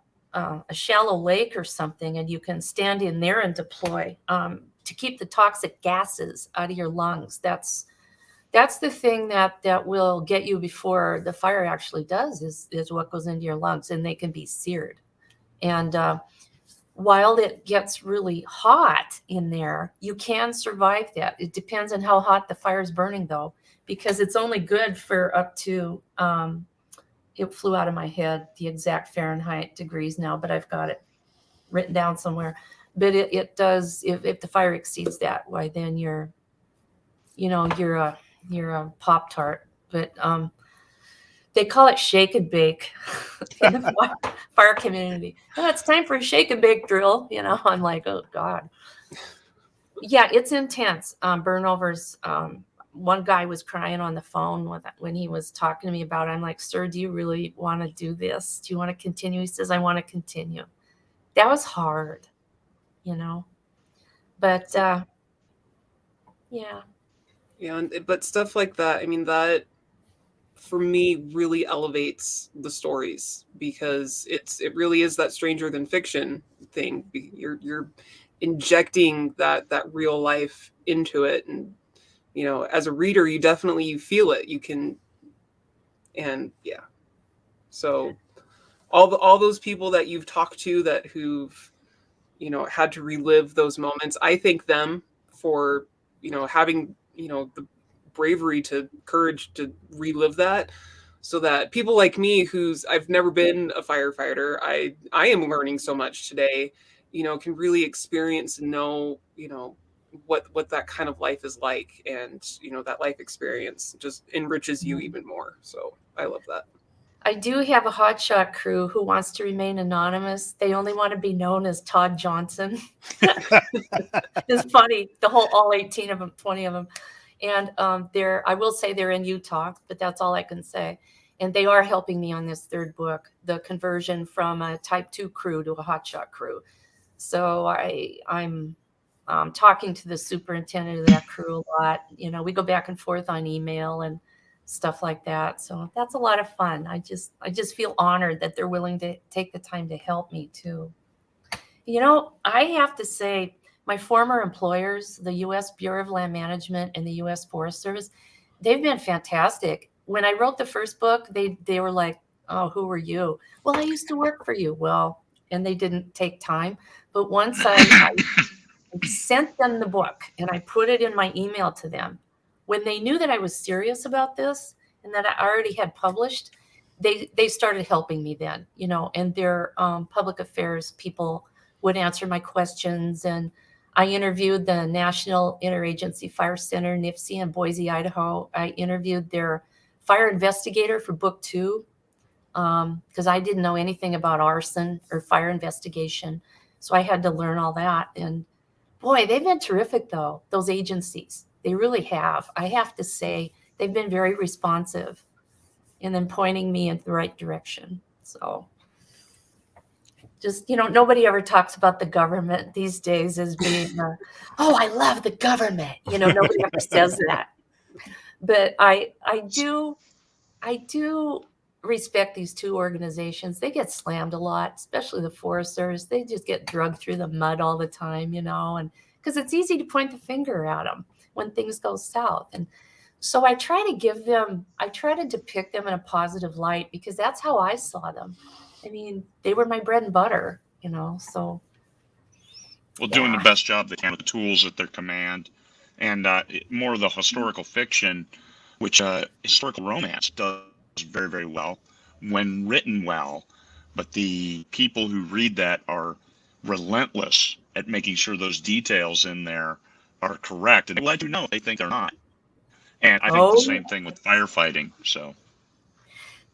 shallow lake or something, and you can stand in there and deploy to keep the toxic gases out of your lungs, that's the thing that will get you before the fire actually does, is what goes into your lungs, and they can be seared. And while it gets really hot in there, you can survive that. It depends on how hot the fire is burning, though, because it's only good for up to, it flew out of my head, the exact Fahrenheit degrees now, but I've got it written down somewhere. But it does, if the fire exceeds that, why then you're a Pop-Tart. But they call it shake and bake in the fire community. Oh, it's time for a shake and bake drill. I'm like, oh God. Yeah, it's intense. Burnovers. One guy was crying on the phone when he was talking to me about it. I'm like, sir, do you really want to do this? Do you want to continue? He says, I want to continue. That was hard, but yeah. Yeah, but stuff like that, I mean, that for me really elevates the stories, because it really is that stranger than fiction thing. You're injecting that real life into it, and as a reader, you definitely feel it. You can, and yeah. So all those people that you've talked to who've had to relive those moments, I thank them for having the bravery courage to relive that, so that people like me, I've never been a firefighter, I am learning so much today, can really experience and know what that kind of life is like, and that life experience just enriches you even more. So I love that. I do have a hotshot crew who wants to remain anonymous. They only want to be known as Todd Johnson. It's funny, all 18 of them, 20 of them. And I will say they're in Utah, but that's all I can say. And they are helping me on this third book, the conversion from a type 2 crew to a hotshot crew. So I'm talking to the superintendent of that crew a lot. We go back and forth on email and stuff like that. So that's a lot of fun. I just feel honored that they're willing to take the time to help me too. I have to say, my former employers, the U.S. Bureau of Land Management and the U.S. Forest Service, they've been fantastic. When I wrote the first book, they were like, oh, who are you? Well, I used to work for you. Well, and they didn't take time. But once I sent them the book and I put it in my email to them, when they knew that I was serious about this and that I already had published, they started helping me then, and their public affairs people would answer my questions. And I interviewed the National Interagency Fire Center, NIFC, in Boise, Idaho. I interviewed their fire investigator for book 2, because I didn't know anything about arson or fire investigation. So I had to learn all that. And boy, they've been terrific, though, those agencies. They really have. I have to say, they've been very responsive and then pointing me in the right direction. So just, nobody ever talks about the government these days as being, oh, I love the government. Nobody ever says that. But I do respect these two organizations. They get slammed a lot, especially the Forest Service. They just get dragged through the mud all the time, and because it's easy to point the finger at them when things go south. And so I try to depict them in a positive light, because that's how I saw them. I mean, they were my bread and butter, so. Well, doing the best job they can with the tools at their command. And more of the historical fiction, which historical romance does very, very well when written well. But the people who read that are relentless at making sure those details in there are correct. And they let you know if they think they're not. And I think the same thing with firefighting. So.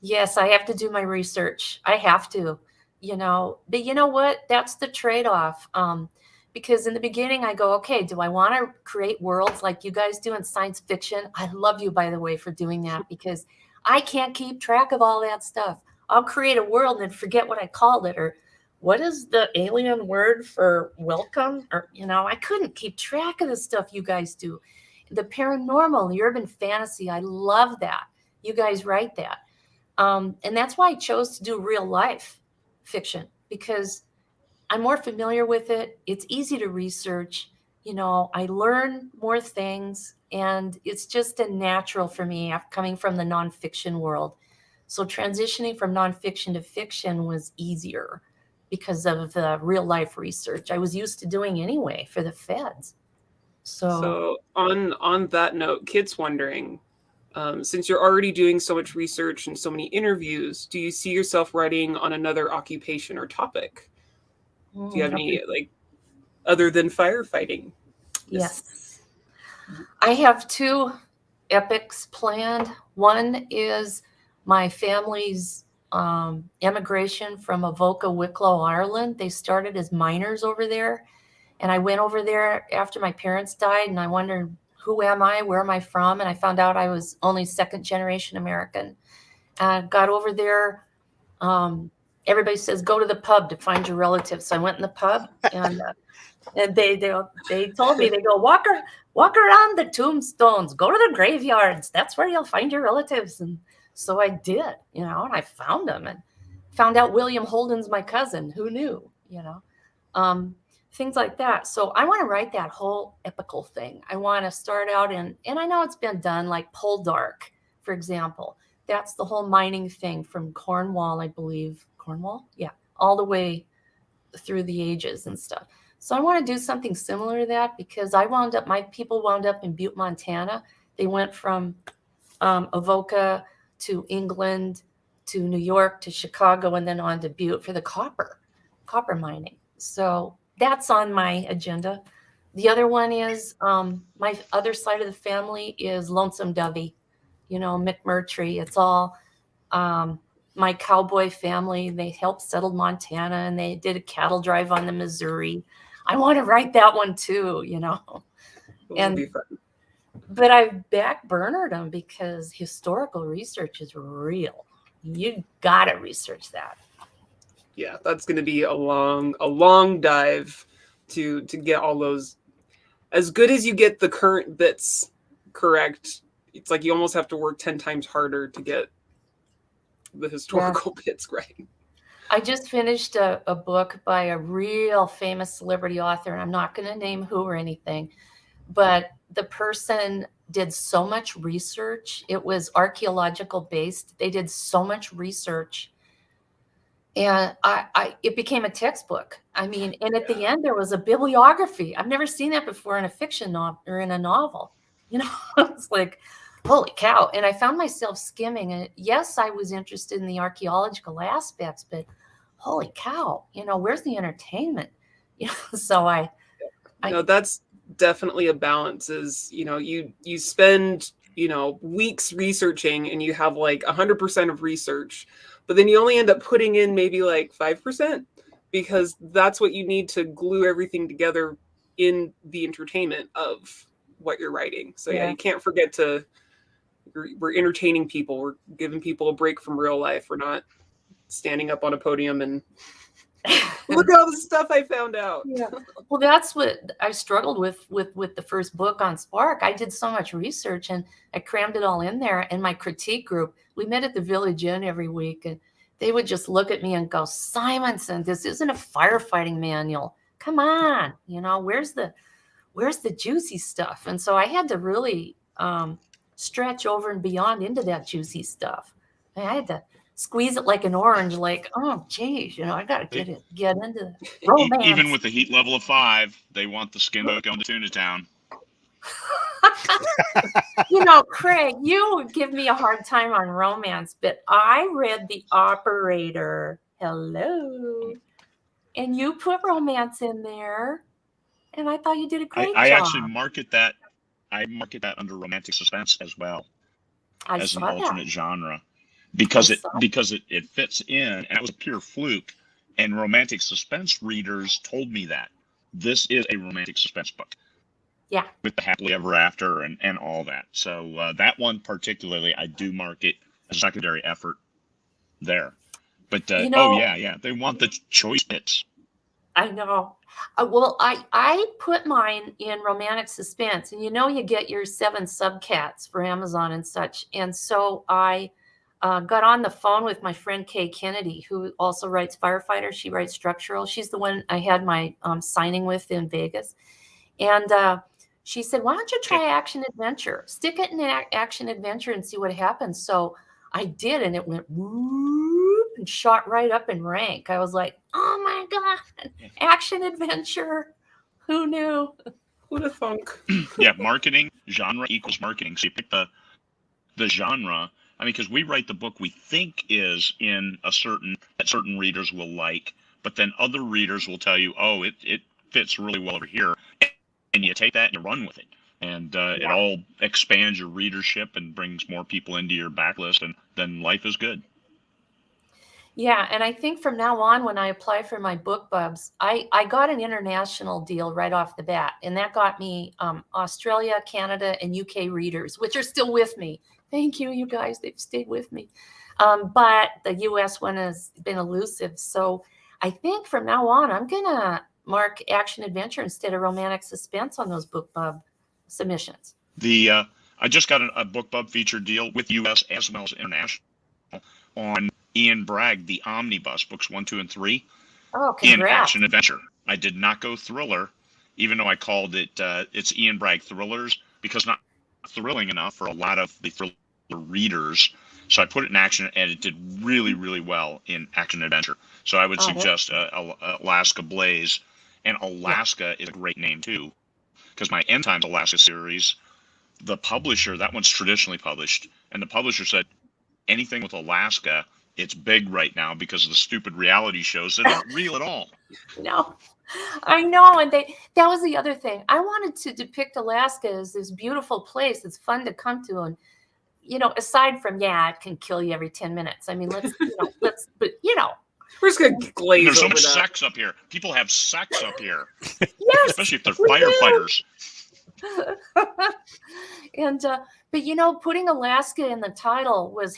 Yes, I have to do my research. I have to, but you know what? That's the trade-off. Because in the beginning I go, okay, do I want to create worlds like you guys do in science fiction? I love you, by the way, for doing that, because I can't keep track of all that stuff. I'll create a world and forget what I called it, or what is the alien word for welcome? Or, I couldn't keep track of the stuff you guys do. The paranormal, the urban fantasy, I love that. you guys write that. And that's why I chose to do real life fiction, because I'm more familiar with it. It's easy to research. I learn more things, and it's just a natural for me coming from the nonfiction world. So transitioning from nonfiction to fiction was easier because of the real life research I was used to doing anyway for the feds. So on that note, Kit's wondering, since you're already doing so much research and so many interviews, do you see yourself writing on another occupation or topic? Do you have any, like, other than firefighting? Yes. I have 2 epics planned. One is my family's emigration from Avoca, Wicklow, Ireland. They started as miners over there. And I went over there after my parents died, and I wondered, who am I? Where am I from? And I found out I was only 2nd generation American. And got over there. Everybody says, go to the pub to find your relatives. So I went in the pub, and they told me, they go, walk around the tombstones, go to the graveyards. That's where you'll find your relatives. And so I did, and I found them, and found out William Holden's my cousin. Who knew, things like that. So I want to write that whole epical thing. I want to start out and I know it's been done, like Poldark, for example. That's the whole mining thing from Cornwall, I believe. Cornwall? Yeah. All the way through the ages and stuff. So I want to do something similar to that, because my people wound up in Butte, Montana. They went from Avoca to England to New York to Chicago, and then on to Butte for the copper mining. So that's on my agenda. The other one is my other side of the family is Lonesome Dovey, McMurtry. It's all my cowboy family. They helped settle Montana, and they did a cattle drive on the Missouri. I want to write that one too, Would be fun. But I've backburnered them because historical research is real. You got to research that. Yeah, that's going to be a long dive to get all those. As good as you get the current bits correct, it's like you almost have to work 10 times harder to get the historical bits right. I just finished a book by a real famous celebrity author, and I'm not going to name who or anything, but the person did so much research. It was archaeological based. They did so much research, and it became a textbook. I mean, and at the end there was a bibliography. I've never seen that before in a fiction novel or in a novel. It's like, holy cow. And I found myself skimming, and yes, I was interested in the archaeological aspects, but holy cow, where's the entertainment? So that's definitely a balance. Is you spend weeks researching, and you have like 100% of research, but then you only end up putting in maybe like 5%, because that's what you need to glue everything together in the entertainment of what you're writing. So you can't forget to. We're entertaining people. We're giving people a break from real life. We're not standing up on a podium and look at all the stuff I found out. Yeah. Well, that's what I struggled with the first book on Spark. I did so much research, and I crammed it all in there. And my critique group, we met at the Village Inn every week, and they would just look at me and go, Simenson, this isn't a firefighting manual. Come on, where's the juicy stuff? And so I had to really stretch over and beyond into that juicy stuff. I had to squeeze it like an orange, like, oh, geez, I got to get into romance. Even with the heat level of 5, they want the skin boat going to Tuna Town. Craig, you would give me a hard time on romance, but I read The Operator. Hello. And you put romance in there, and I thought you did a great job. I actually market that. I market that under romantic suspense as well, as an alternate genre, because it fits in, and it was a pure fluke. And romantic suspense readers told me that this is a romantic suspense book. Yeah, with the happily ever after and all that. So that one particularly, I do market as a secondary effort there. But they want the choice bits. I know. Well, I put mine in romantic suspense, and you get your 7 subcats for Amazon and such. And so I got on the phone with my friend Kay Kennedy, who also writes Firefighter. She writes structural. She's the one I had my signing with in Vegas. And she said, why don't you try action adventure? Stick it in action adventure and see what happens. So I did, and it went whoop and shot right up in rank. I was like, oh my God, action adventure. Who knew? Who'd have thunk? Yeah, marketing, genre equals marketing. So you pick the genre. I mean, because we write the book we think is in a certain that certain readers will like, but then other readers will tell you, oh, it fits really well over here, and you take that and you run with it, and it all expands your readership and brings more people into your backlist, and then life is good. Yeah, and I think from now on, when I apply for my book bubs, I got an international deal right off the bat, and that got me Australia, Canada, and UK readers, which are still with me. Thank you, you guys. They've stayed with me. But the US one has been elusive. So I think from now on, I'm going to mark action adventure instead of romantic suspense on those book bub submissions. I just got a book bub feature deal with US as well as international on Ian Bragg, the Omnibus, books 1, 2, and 3. Oh, in congrats. action adventure. I did not go thriller, even though I called it it's Ian Bragg thrillers, because not thrilling enough for a lot of the thriller readers. So I put it in action, and it did really, really well in action adventure. So I would suggest Alaska Blaze, and Alaska is a great name too, because my End Times Alaska series, the publisher, that one's traditionally published, and the publisher said anything with Alaska, it's big right now because of the stupid reality shows that aren't real at all. No, I know. And that was the other thing. I wanted to depict Alaska as this beautiful place that's fun to come to. And, aside from, it can kill you every 10 minutes. I mean, but we're just going to glaze There's so over much that. sex up here. People have sex up here. Yes, especially if they're firefighters. And, but putting Alaska in the title was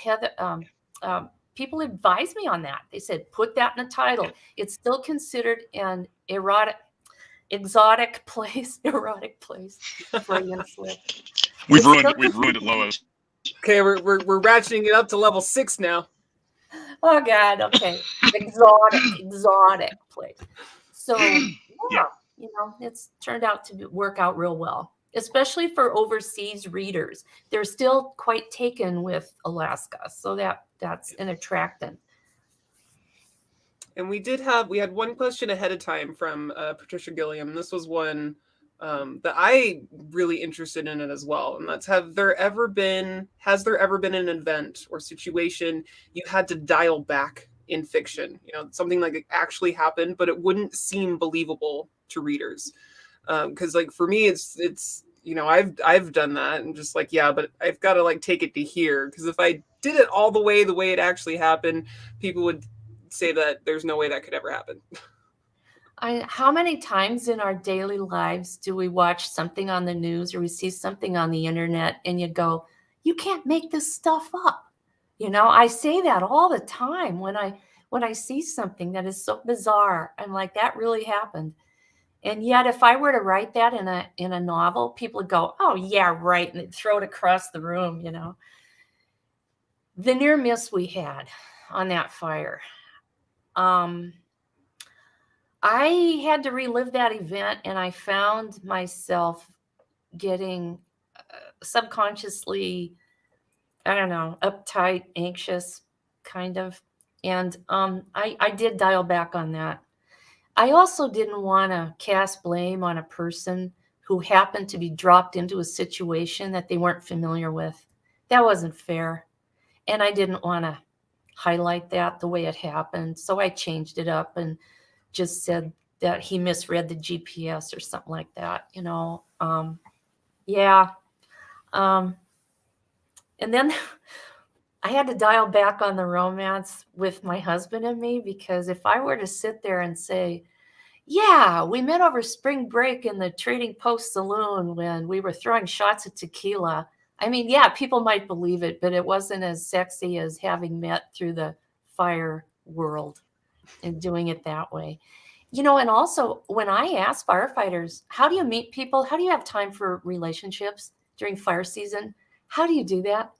people advised me on that. They said, put that in the title. It's still considered an exotic place for a slip. We've ruined it, Lois. Okay, we're ratcheting it up to level 6 now. Oh God, okay. Exotic place. So it's turned out to work out real well, especially for overseas readers. They're still quite taken with Alaska, so that's an attractant. And we had one question ahead of time from Patricia Gilliam. This was one that I really interested in it as well. And that's, has there ever been an event or situation you had to dial back in fiction? Something like it actually happened, but it wouldn't seem believable to readers. Because like for me, it's I've done that and just like, but I've got to like take it to here. Because if I did it all the way it actually happened, people would say that there's no way that could ever happen. How many times in our daily lives do we watch something on the news or we see something on the internet and you go, you can't make this stuff up? I say that all the time when I see something that is so bizarre. I'm like, that really happened. And yet if I were to write that in a novel, people would go, oh yeah, right. And they'd throw it across the room, The near miss we had on that fire. I had to relive that event, and I found myself getting subconsciously, I don't know, uptight, anxious, kind of. And I did dial back on that. I also didn't want to cast blame on a person who happened to be dropped into a situation that they weren't familiar with. That wasn't fair. And I didn't want to highlight that the way it happened. So I changed it up and just said that he misread the GPS or something like that, And then I had to dial back on the romance with my husband and me, because if I were to sit there and say, yeah, we met over spring break in the Trading Post Saloon when we were throwing shots at tequila. I mean, people might believe it, but it wasn't as sexy as having met through the fire world and doing it that way. And also when I ask firefighters, how do you meet people? How do you have time for relationships during fire season? How do you do that?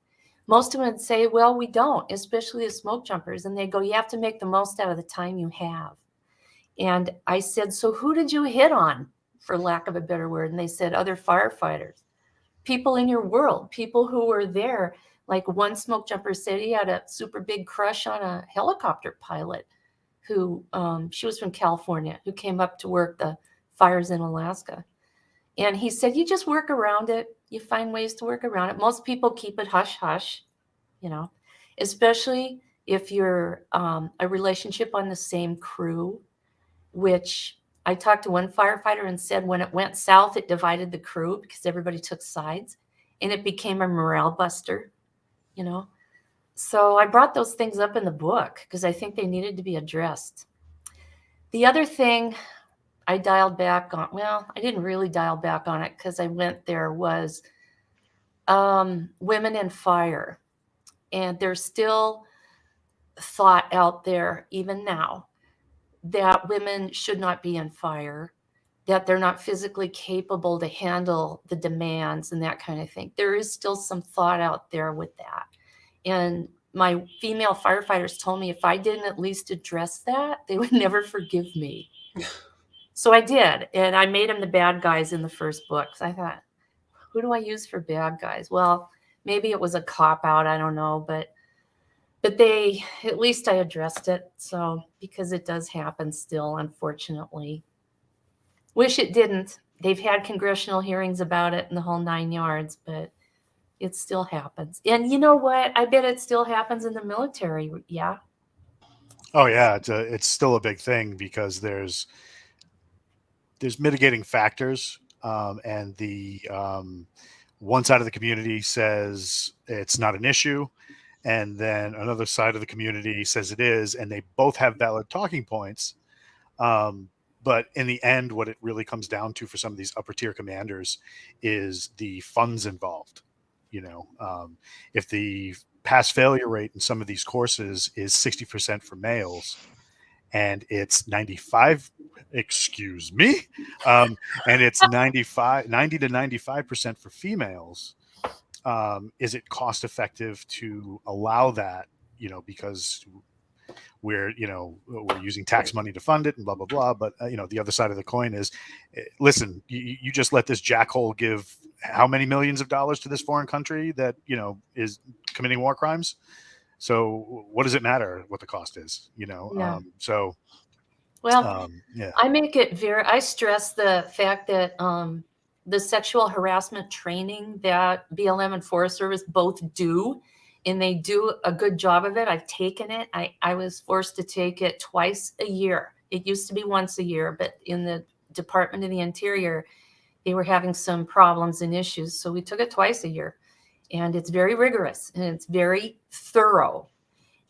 Most of them would say, well, we don't, especially the smoke jumpers. And they go, you have to make the most out of the time you have. And I said, so who did you hit on, for lack of a better word? And they said, other firefighters, people in your world, people who were there. Like one smoke jumper said he had a super big crush on a helicopter pilot who, she was from California, who came up to work the fires in Alaska. And he said, you just work around it. You find ways to work around it. Most people keep it hush hush, especially if you're a relationship on the same crew, which I talked to one firefighter and said when it went south, it divided the crew because everybody took sides and it became a morale buster, So I brought those things up in the book because I think they needed to be addressed. The other thing I dialed back on, well, I didn't really dial back on it because I went there, was women in fire. And there's still thought out there, even now, that women should not be in fire, that they're not physically capable to handle the demands and that kind of thing. There is still some thought out there with that. And my female firefighters told me if I didn't at least address that, they would never forgive me. So I did. And I made them the bad guys in the first book. So I thought, who do I use for bad guys? Well, maybe it was a cop out. I don't know. But they, at least I addressed it. So, because it does happen still, unfortunately. Wish it didn't. They've had congressional hearings about it and the whole 9 yards, but it still happens. And you know what? I bet it still happens in the military. Yeah. Oh yeah, it's still a big thing because there's mitigating factors, and the one side of the community says it's not an issue, and then another side of the community says it is, and they both have valid talking points. But in the end, what it really comes down to for some of these upper tier commanders is the funds involved. If the pass failure rate in some of these courses is 60% for males and it's 95, excuse me, and it's 90 to 95% for females, is it cost effective to allow that, because we're using tax money to fund it and blah, blah, blah. But, the other side of the coin is, listen, you just let this jackhole give how many millions of dollars to this foreign country that, is committing war crimes. So what does it matter what the cost is, Yeah. Yeah. I stress the fact that the sexual harassment training that BLM and Forest Service both do, and they do a good job of it. I've taken it. I was forced to take it twice a year. It used to be once a year, but in the Department of the Interior, they were having some problems and issues. So we took it twice a year, and it's very rigorous and it's very thorough.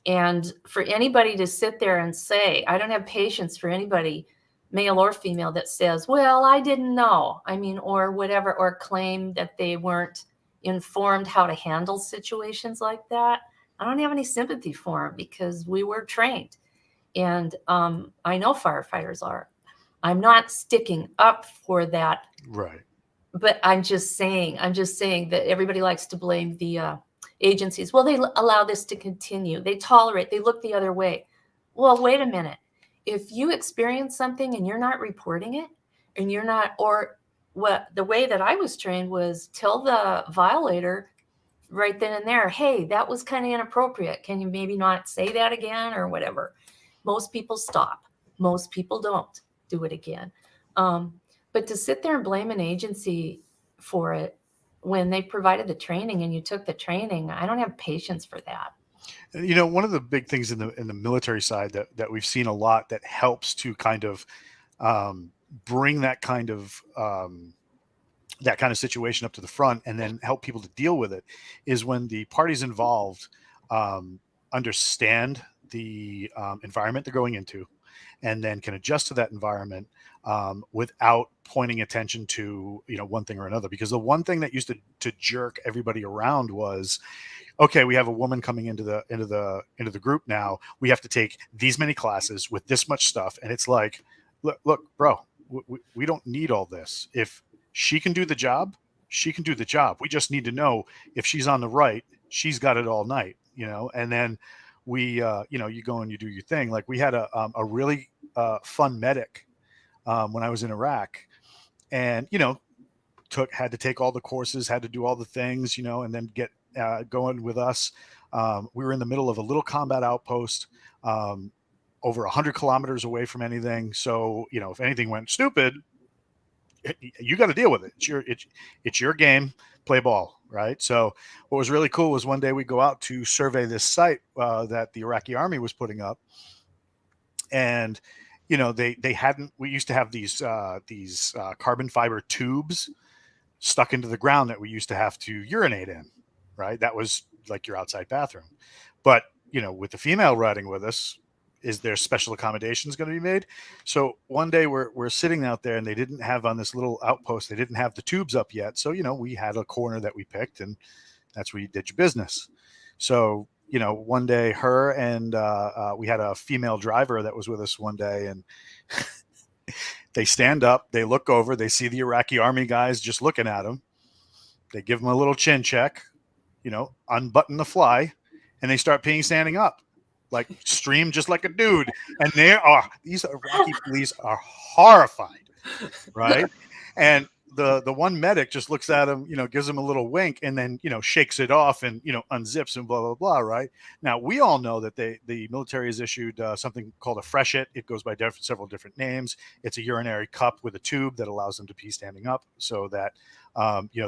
And for anybody to sit there and say, I don't have patience for anybody, male or female, that says, well, I didn't know. Or whatever, or claim that they weren't informed how to handle situations like that. I don't have any sympathy for them because we were trained. And I know firefighters are. I'm not sticking up for that. Right. But I'm just saying that everybody likes to blame the agencies. Well, they allow this to continue. They tolerate, they look the other way. Well, wait a minute. If you experience something and you're not reporting it, and you're not, or what the way that I was trained was tell the violator right then and there, hey, that was kind of inappropriate. Can you maybe not say that again or whatever? Most people stop. Most people don't do it again. But to sit there and blame an agency for it when they provided the training and you took the training, I don't have patience for that. One of the big things in the military side that we've seen a lot that helps to kind of bring that kind of situation up to the front and then help people to deal with it is when the parties involved understand the environment they're going into and then can adjust to that environment without pointing attention to one thing or another. Because the one thing that used to jerk everybody around was, okay, we have a woman coming into the group now. We have to take these many classes with this much stuff, and it's like, look, bro, we don't need all this. If she can do the job, she can do the job. We just need to know if she's on the right, she's got it all night, and then we, you go and you do your thing. Like we had a really fun medic when I was in Iraq, and, had to take all the courses, had to do all the things, and then get going with us. We were in the middle of a little combat outpost, over 100 kilometers away from anything. So, if anything went stupid, you got to deal with it. It's your game, play ball. Right. So what was really cool was one day we go out to survey this site that the Iraqi army was putting up. And, we used to have these carbon fiber tubes stuck into the ground that we used to have to urinate in. Right. That was like your outside bathroom. But, with the female riding with us, is there special accommodations going to be made? So one day we're sitting out there and they didn't have on this little outpost, they didn't have the tubes up yet. So, we had a corner that we picked and that's where you did your business. So, one day her and we had a female driver that was with us one day, and they stand up, they look over, they see the Iraqi army guys just looking at them. They give them a little chin check, unbutton the fly, and they start peeing standing up. Like stream just like a dude. And these Iraqi police are horrified, right? And the one medic just looks at him, gives him a little wink and then, shakes it off and, unzips and blah, blah, blah, right? Now, we all know that the military has issued something called a freshet. It goes by several different names. It's a urinary cup with a tube that allows them to pee standing up so that,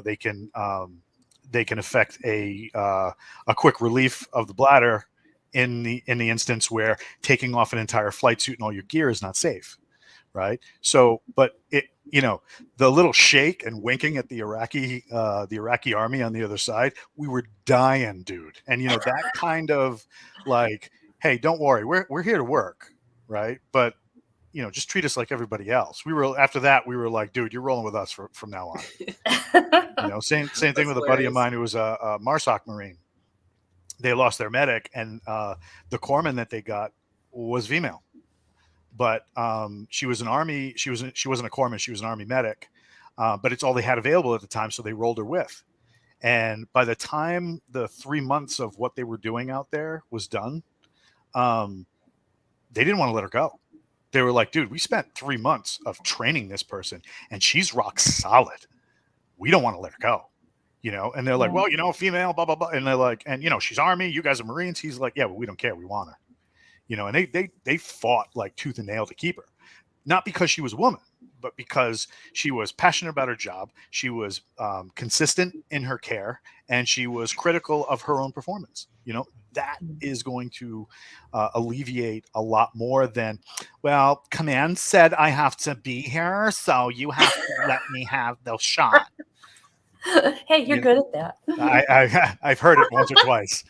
they can effect a quick relief of the bladder in the instance where taking off an entire flight suit and all your gear is not safe, right? So, but it, the little shake and winking at the Iraqi army on the other side, we were dying, dude. And that kind of like, hey, don't worry, we're here to work, right? But just treat us like everybody else. After that, we were like, dude, you're rolling with us from now on. Same thing with a buddy of mine who was a MARSOC Marine. They lost their medic, and the corpsman that they got was female, but she was an army. She wasn't a corpsman. She was an army medic, but it's all they had available at the time, so they rolled her with. And by the time the 3 months of what they were doing out there was done, they didn't want to let her go. They were like, dude, we spent 3 months of training this person, and she's rock solid. We don't want to let her go. And they're like, well, female, blah, blah, blah. And they're like, and, she's Army, you guys are Marines. He's like, yeah, but we don't care. We want her, and they fought like tooth and nail to keep her, not because she was a woman, but because she was passionate about her job. She was consistent in her care, and she was critical of her own performance. That is going to alleviate a lot more than, well, command said I have to be here, so you have to let me have the shot. Hey, you're good at that. I've heard it once or twice.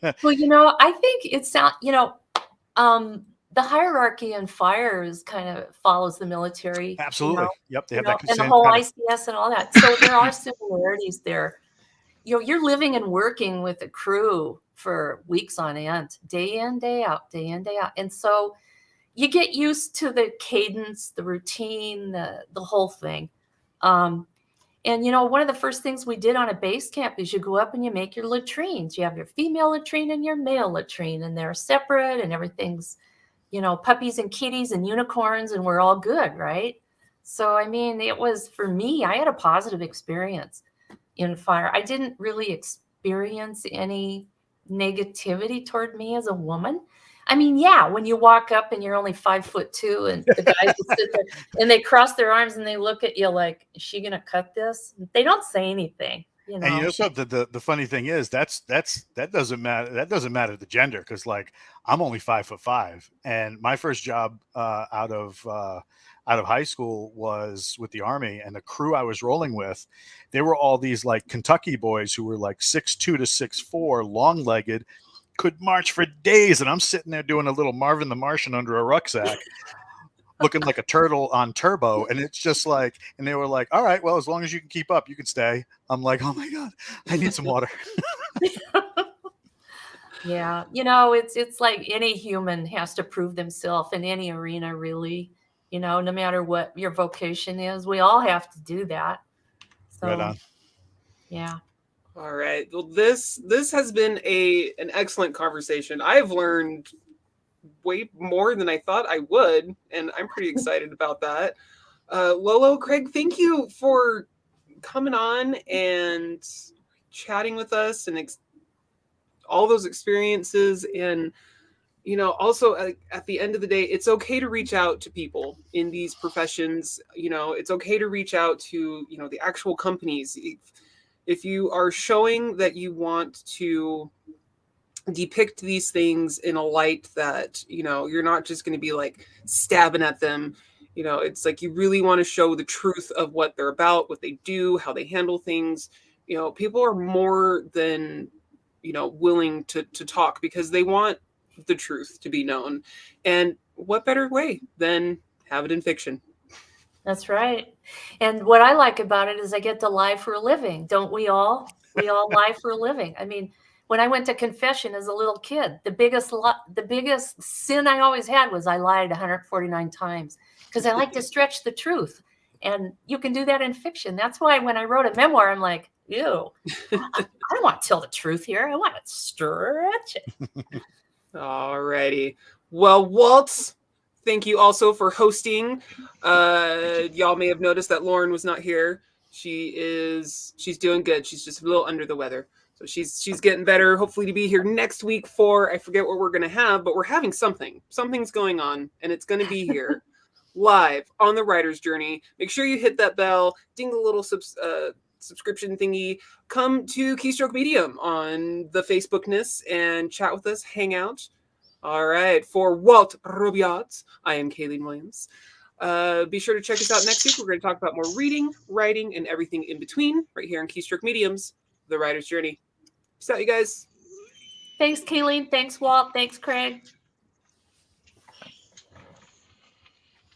Well, I think it sounds, the hierarchy in fires kind of follows the military. Absolutely. Yep. They have that and the whole ICS and all that. So there are similarities there. You're living and working with a crew for weeks on end, day in, day out, day in, day out. And so you get used to the cadence, the routine, the whole thing. And, one of the first things we did on a base camp is you go up and you make your latrines. You have your female latrine and your male latrine, and they're separate, and everything's, puppies and kitties and unicorns, and we're all good, right? So, it was, for me, I had a positive experience in fire. I didn't really experience any negativity toward me as a woman. When you walk up and you're only 5'2" and the guys sit there and they cross their arms and they look at you like, is she going to cut this? They don't say anything. And something, the funny thing is that doesn't matter. That doesn't matter the gender. Cause like I'm only 5'5", and my first job out of high school was with the Army, and the crew I was rolling with, they were all these like Kentucky boys who were like 6'2" to 6'4", long legged, could march for days, and I'm sitting there doing a little Marvin the Martian under a rucksack, looking like a turtle on turbo. And it's just like, and they were like, all right, well, as long as you can keep up, you can stay. I'm like, oh my God, I need some water. Yeah. It's like any human has to prove themselves in any arena, really. you know, no matter what your vocation is. We all have to do that. So, Right on. yeah. All right. Well, this has been an excellent conversation. I've learned way more than I thought I would, and I'm pretty excited about that. Lolo, Craig, thank you for coming on and chatting with us and all those experiences. And you know, also at the end of the day, it's okay to reach out to people in these professions. You know, it's okay to reach out to, you know, the actual companies. If you are showing that you want to depict these things in a light that, you know, you're not just going to be like stabbing at them. You know, it's like you really want to show the truth of what they're about, what they do, how they handle things. You know, people are more than, you know, willing to talk because they want the truth to be known. And what better way than have it in fiction? That's right. And what I like about it is I get to lie for a living. Don't we all? We all lie for a living. I mean, when I went to confession as a little kid, the biggest sin I always had was I lied 149 times because I like to stretch the truth. And you can do that in fiction. That's why when I wrote a memoir, I'm like, ew, I don't want to tell the truth here. I want to stretch it. All righty. Well, Walt, thank you also for hosting. Y'all may have noticed that Lauren was not here. She's doing good. She's just a little under the weather. So she's getting better. Hopefully to be here next week for, I forget what we're going to have, but we're having something. Something's going on, and it's going to be here live on the Writer's Journey. Make sure you hit that bell, ding the little subscription thingy. Come to Keystroke Medium on the Facebookness and chat with us, hang out. All right. For Walt Robillard, I am Kalene Williams. Be sure to check us out next week. We're going to talk about more reading, writing, and everything in between right here on Keystroke Mediums, The Writer's Journey. Peace out, you guys. Thanks, Kalene. Thanks, Walt. Thanks, Craig.